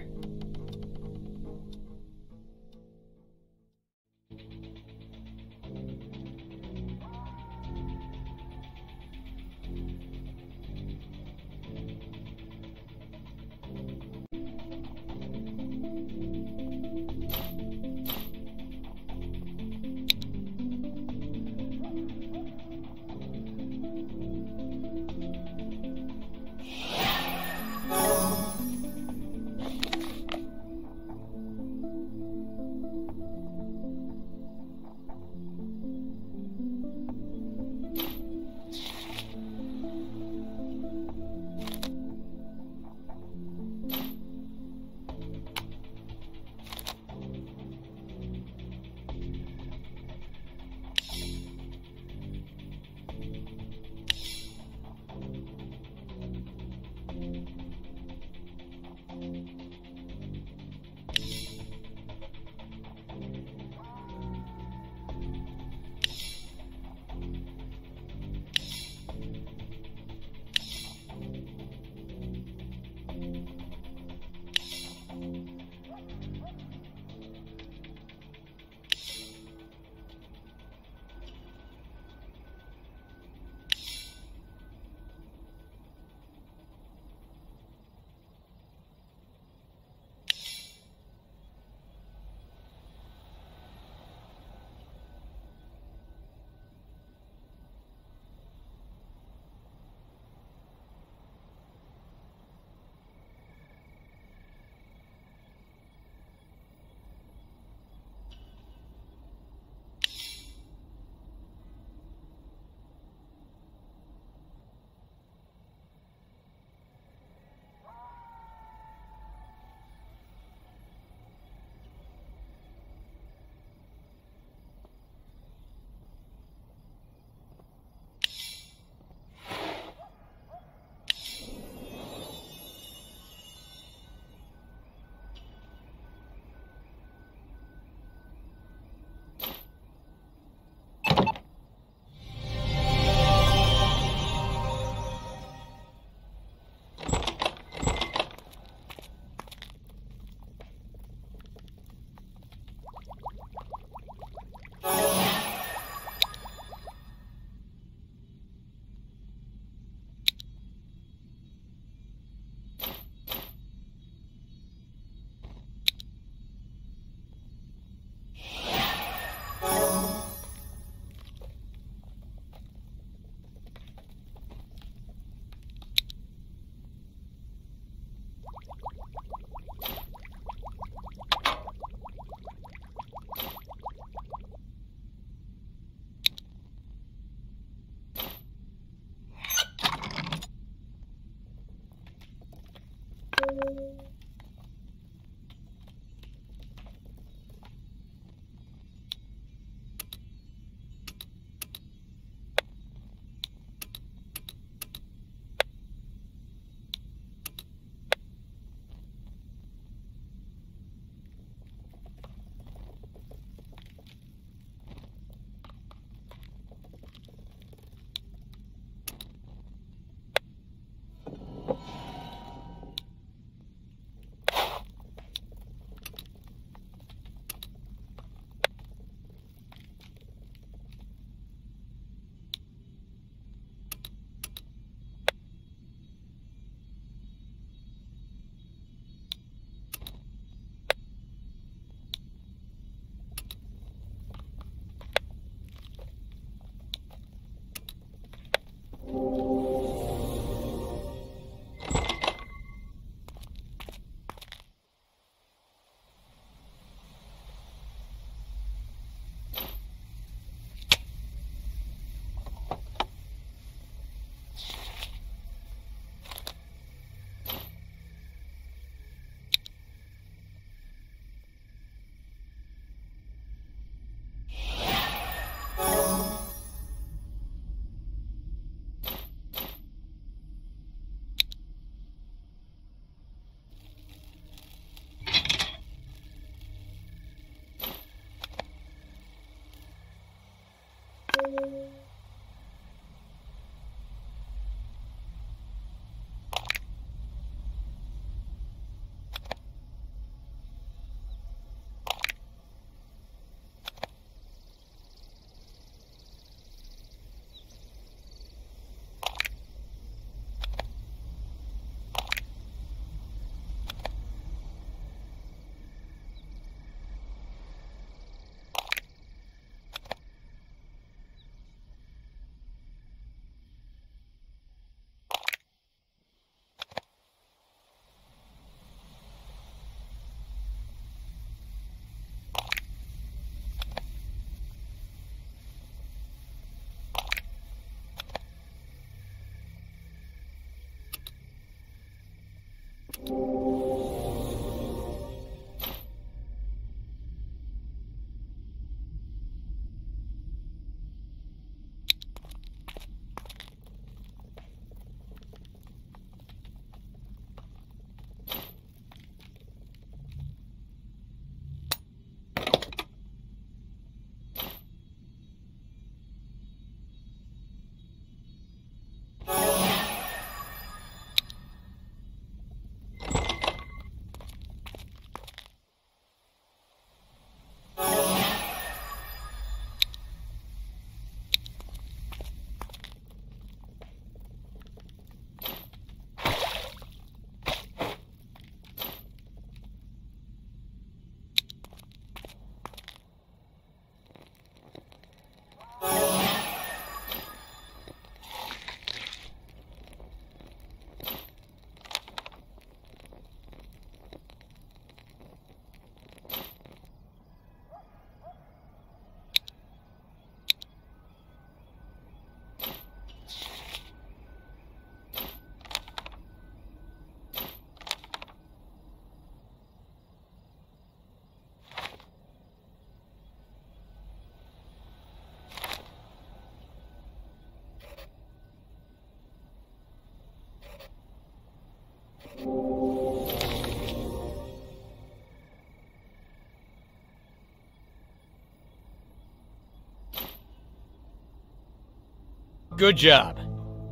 Good job.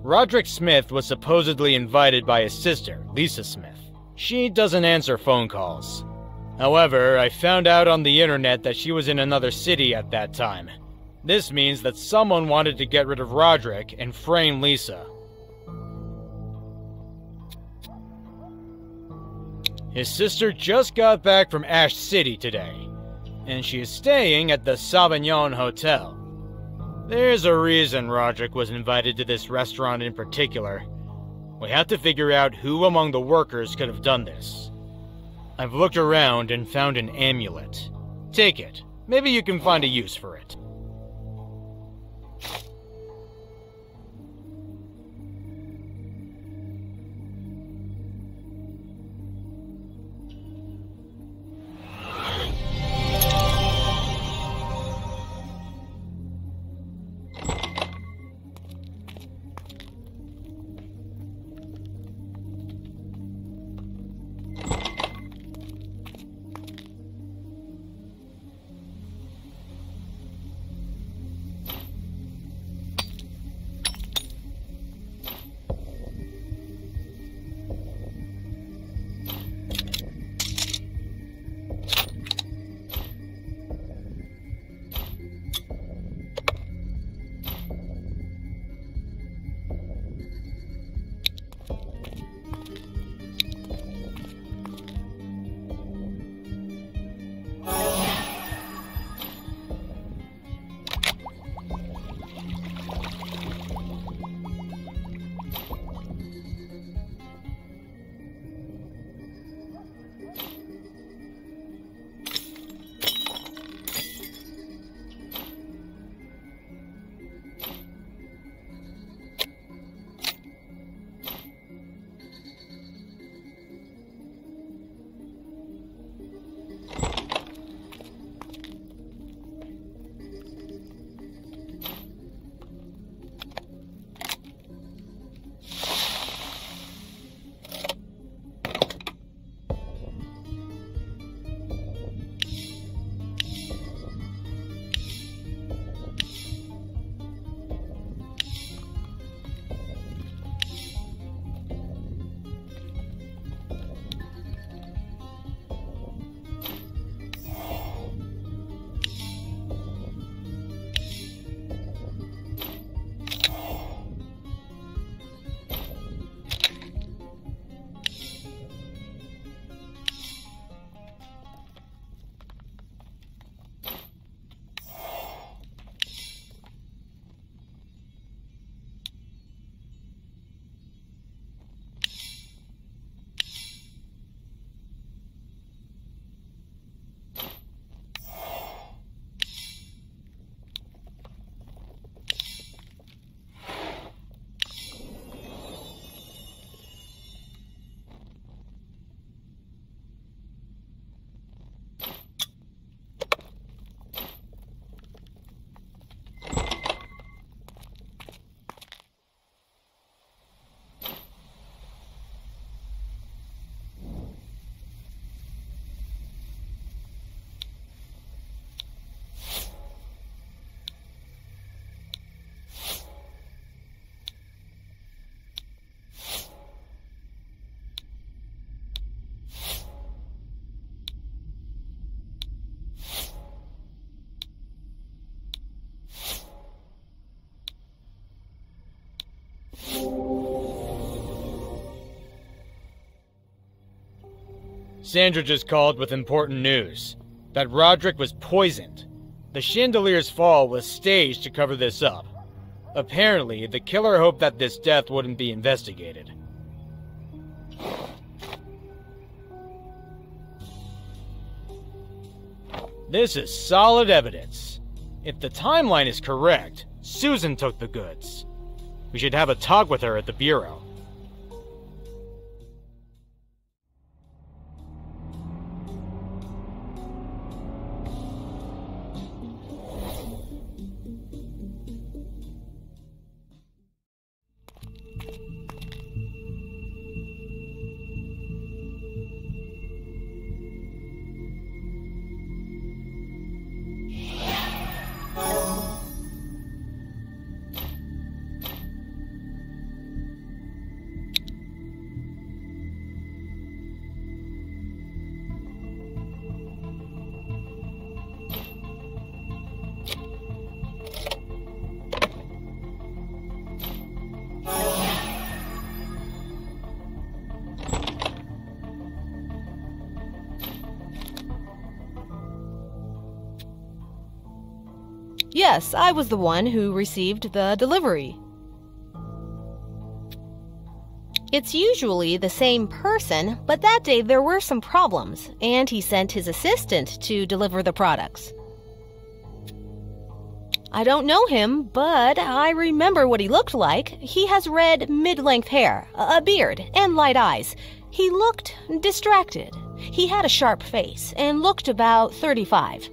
Roderick Smith was supposedly invited by his sister, Lisa Smith. She doesn't answer phone calls. However, I found out on the internet that she was in another city at that time. This means that someone wanted to get rid of Roderick and frame Lisa. His sister just got back from Ash City today, and she is staying at the Sauvignon Hotel. There's a reason Roderick was invited to this restaurant in particular. We have to figure out who among the workers could have done this. I've looked around and found an amulet. Take it. Maybe you can find a use for it. Sandra just called with important news. That Roderick was poisoned. The chandelier's fall was staged to cover this up. Apparently, the killer hoped that this death wouldn't be investigated. This is solid evidence. If the timeline is correct, Susan took the goods. We should have a talk with her at the Bureau. Yes, I was the one who received the delivery. It's usually the same person, but that day there were some problems, and he sent his assistant to deliver the products. I don't know him, but I remember what he looked like. He has red mid-length hair, a beard, and light eyes. He looked distracted. He had a sharp face and looked about 35.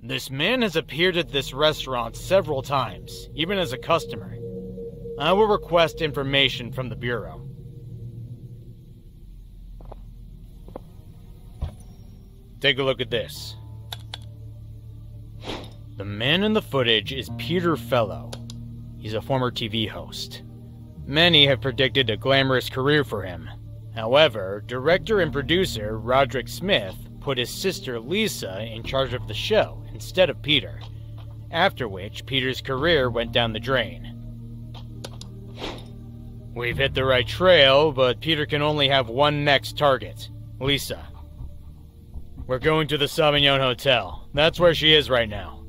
This man has appeared at this restaurant several times, even as a customer. I will request information from the Bureau. Take a look at this. The man in the footage is Peter Fellow. He's a former TV host. Many have predicted a glamorous career for him. However, director and producer Roderick Smith put his sister Lisa in charge of the show instead of Peter, after which Peter's career went down the drain. We've hit the right trail, but Peter can only have one next target, Lisa. We're going to the Sauvignon Hotel. That's where she is right now.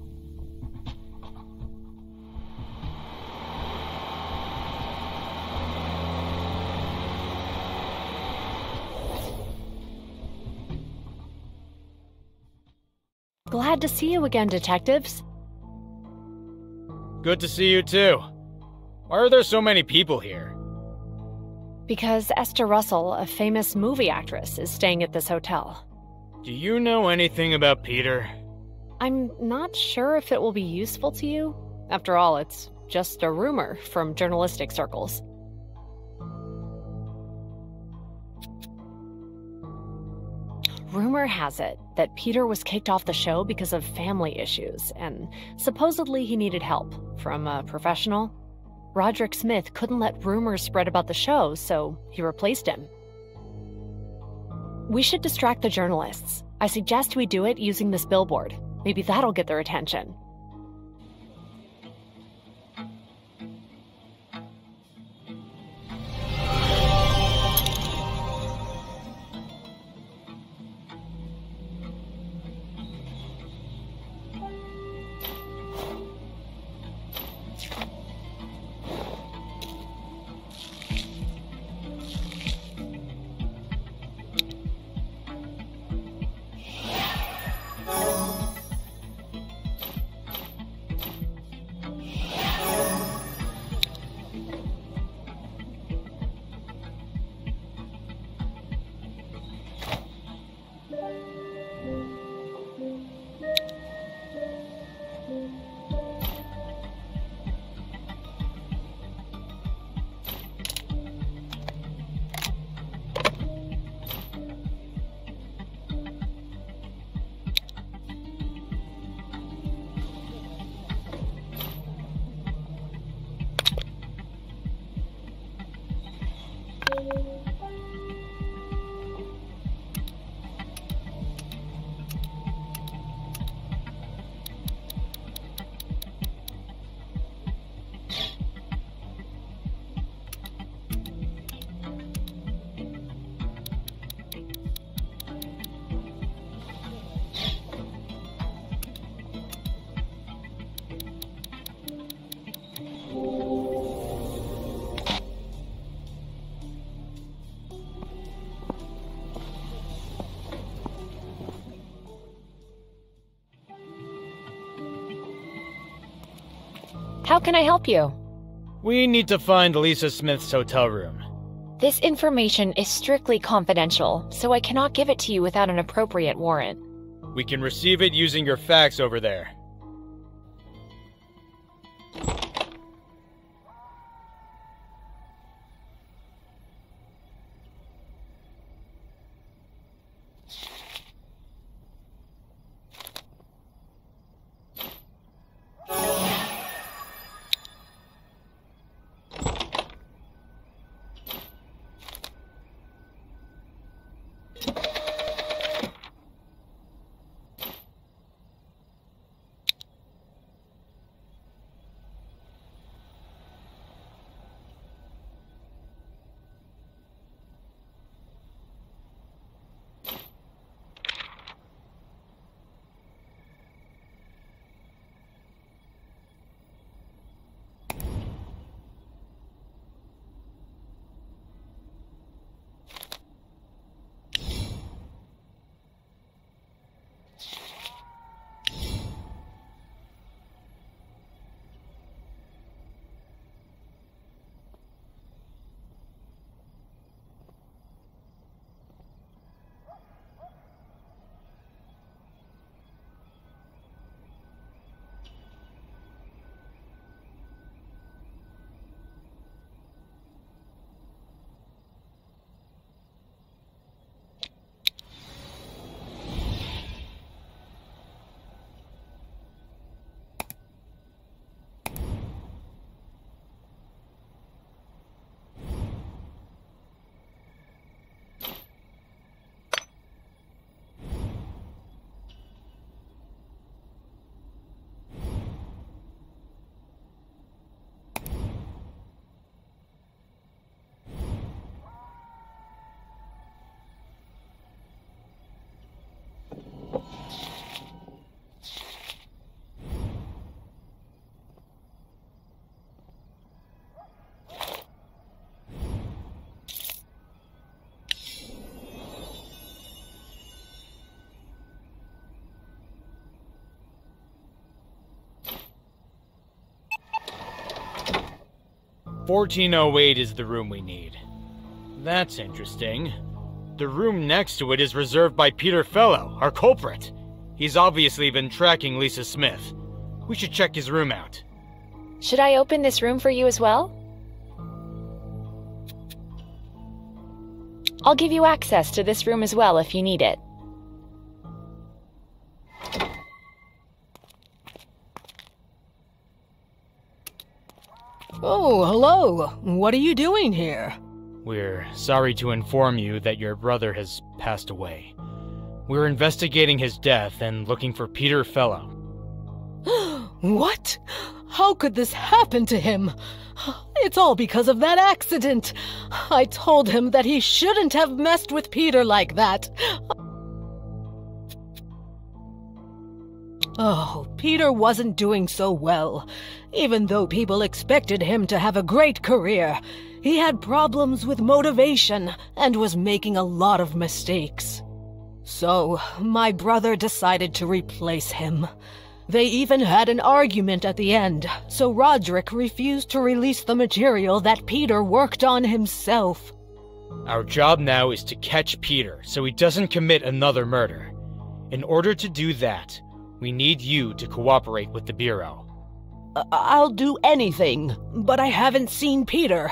Glad to see you again, detectives. Good to see you too. Why are there so many people here? Because Esther Russell, a famous movie actress, is staying at this hotel. Do you know anything about Peter? I'm not sure if it will be useful to you. After all, it's just a rumor from journalistic circles. Rumor has it that Peter was kicked off the show because of family issues, and supposedly he needed help from a professional. Roderick Smith couldn't let rumors spread about the show, so he replaced him. We should distract the journalists. I suggest we do it using this billboard. Maybe that'll get their attention. How can I help you? We need to find Lisa Smith's hotel room. This information is strictly confidential, so I cannot give it to you without an appropriate warrant. We can receive it using your fax over there. "1408 is the room we need." That's interesting. The room next to it is reserved by Peter Fellow, our culprit. He's obviously been tracking Lisa Smith. We should check his room out. Should I open this room for you as well? I'll give you access to this room as well if you need it. Oh, hello. What are you doing here? We're sorry to inform you that your brother has passed away. We're investigating his death and looking for Peter Fellow. What? How could this happen to him? It's all because of that accident. I told him that he shouldn't have messed with Peter like that. Oh, Peter wasn't doing so well. Even though people expected him to have a great career, he had problems with motivation and was making a lot of mistakes. So, my brother decided to replace him. They even had an argument at the end, so Roderick refused to release the material that Peter worked on himself. Our job now is to catch Peter so he doesn't commit another murder. In order to do that, we need you to cooperate with the Bureau. I'll do anything, but I haven't seen Peter.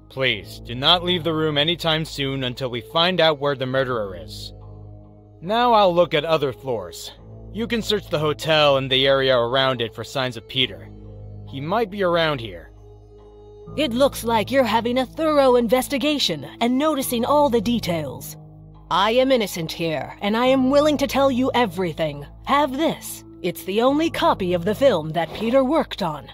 Please, do not leave the room anytime soon until we find out where the murderer is. Now I'll look at other floors. You can search the hotel and the area around it for signs of Peter. He might be around here. It looks like you're having a thorough investigation and noticing all the details. I am innocent here, and I am willing to tell you everything. Have this. It's the only copy of the film that Peter worked on.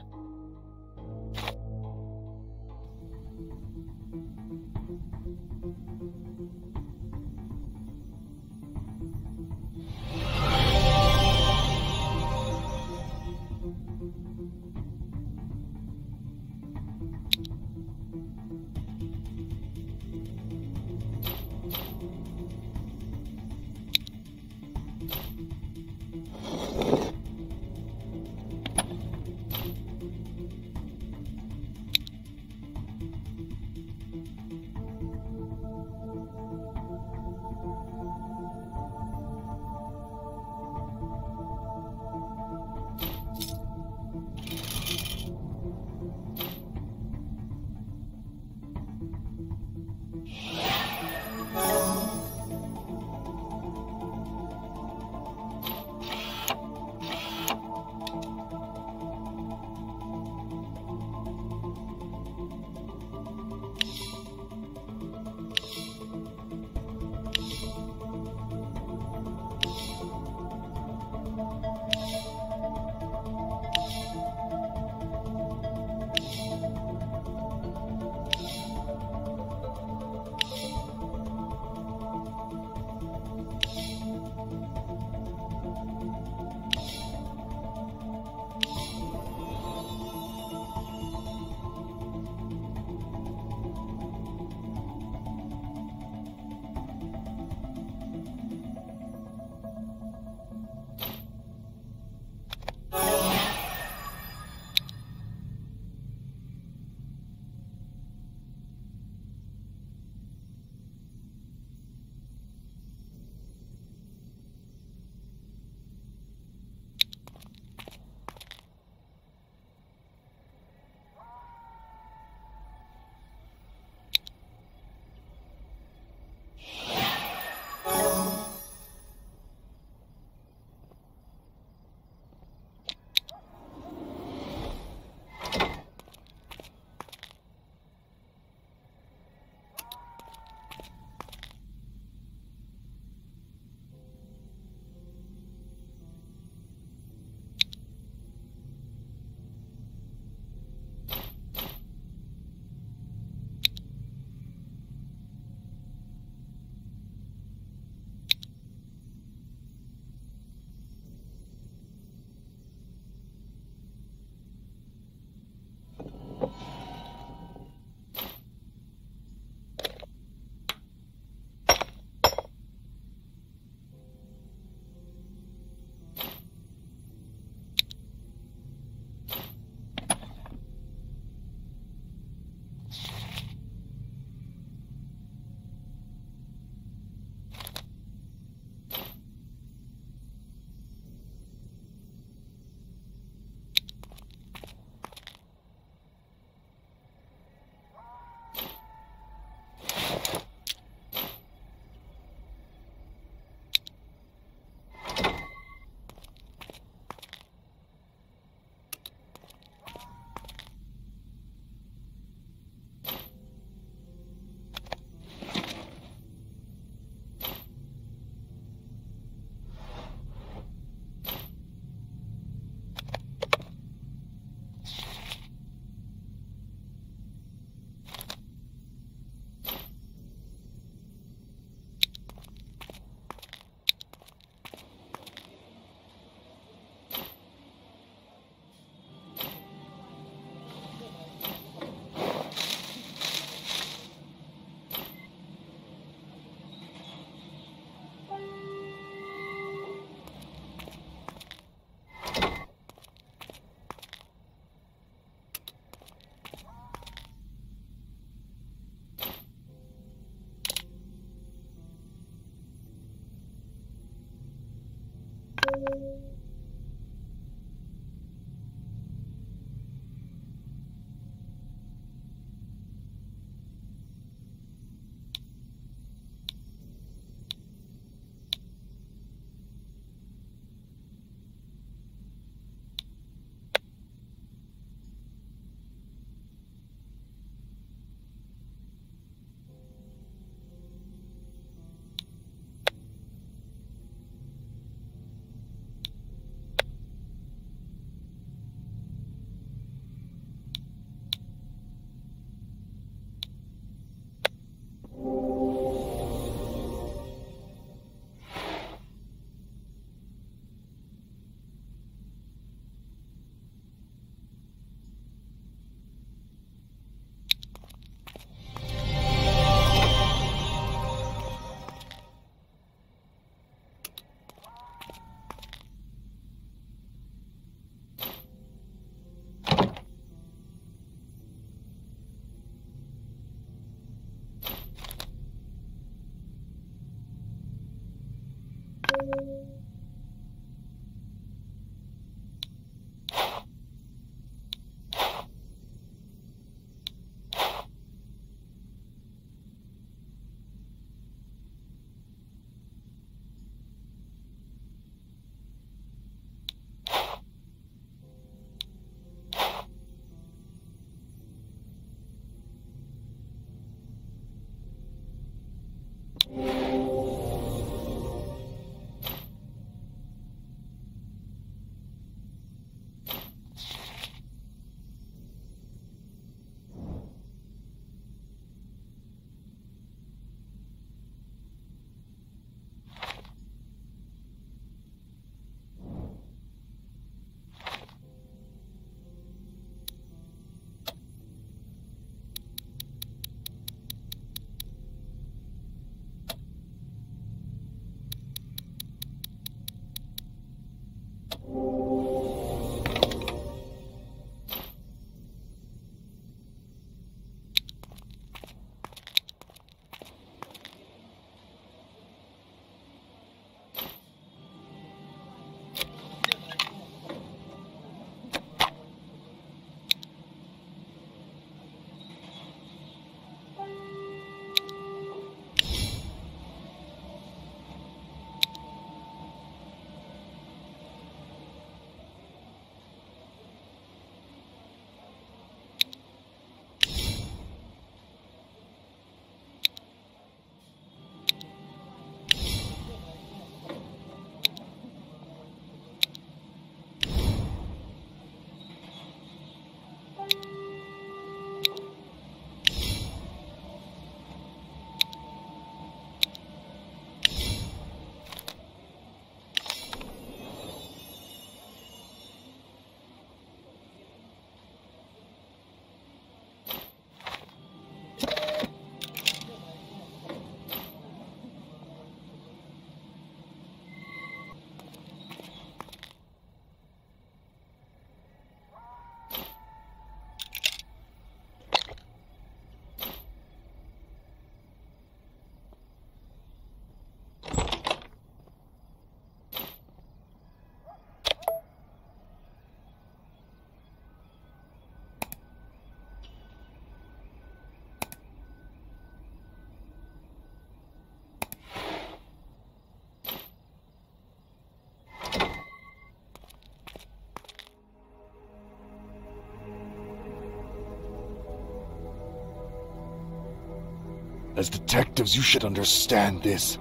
As detectives, you should understand this.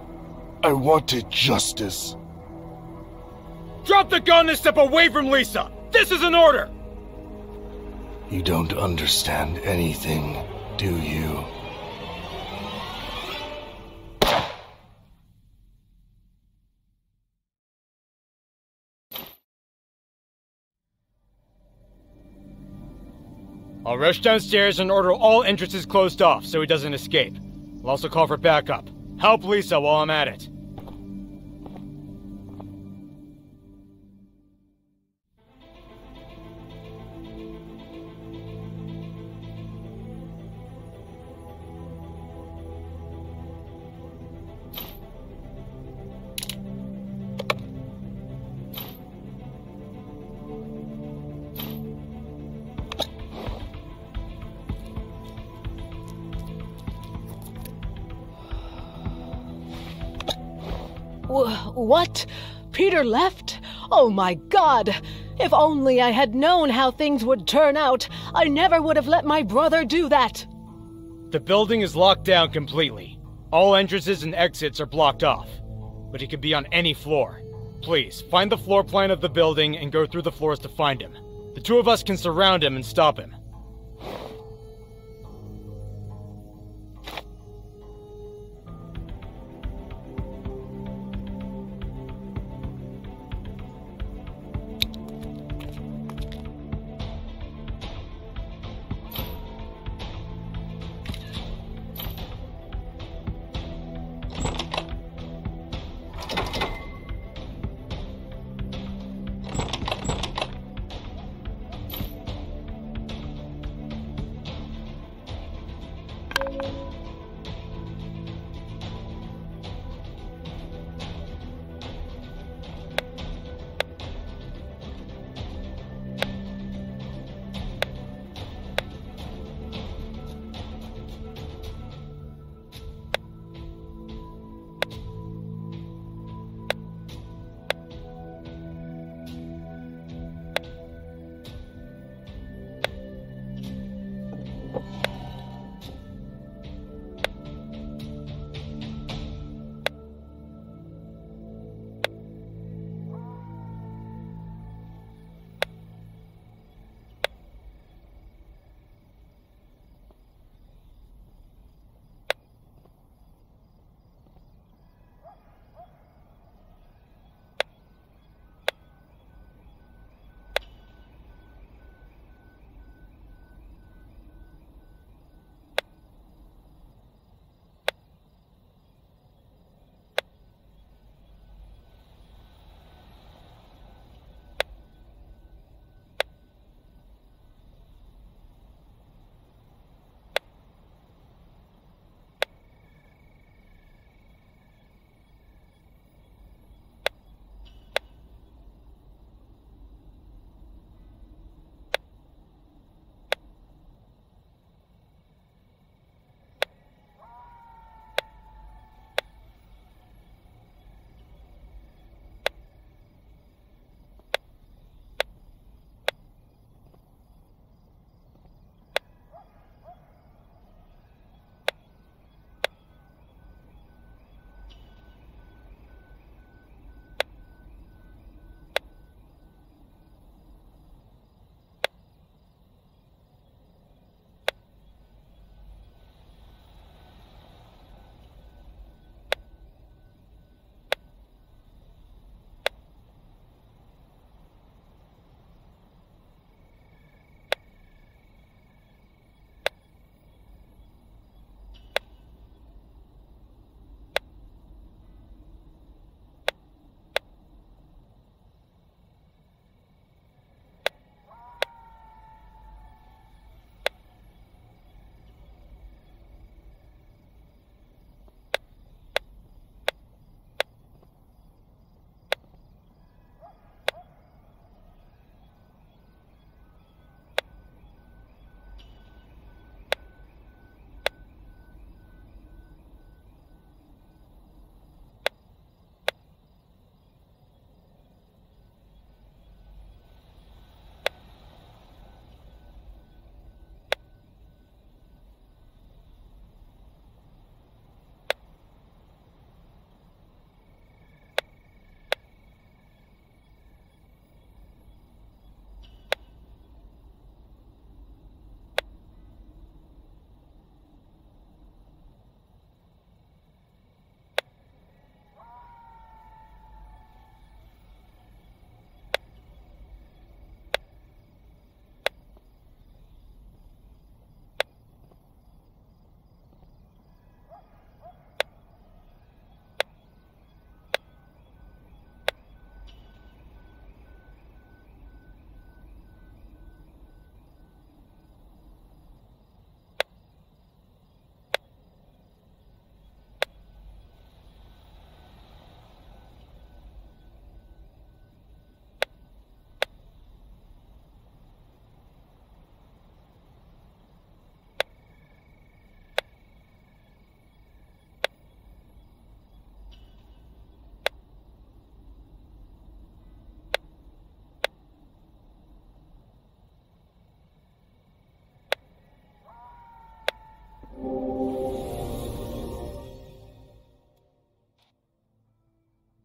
I wanted justice. Drop the gun and step away from Lisa! This is an order! You don't understand anything, do you? I'll rush downstairs and order all entrances closed off so he doesn't escape. I'll also call for backup. Help Lisa while I'm at it. What? Peter left? Oh my God! If only I had known how things would turn out, I never would have let my brother do that! The building is locked down completely. All entrances and exits are blocked off. But he could be on any floor. Please, find the floor plan of the building and go through the floors to find him. The two of us can surround him and stop him.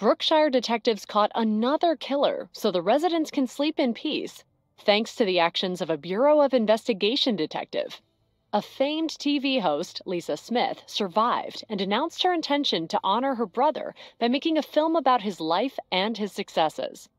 Brookshire detectives caught another killer, so the residents can sleep in peace, thanks to the actions of a Bureau of Investigation detective. A famed TV host, Lisa Smith, survived and announced her intention to honor her brother by making a film about his life and his successes.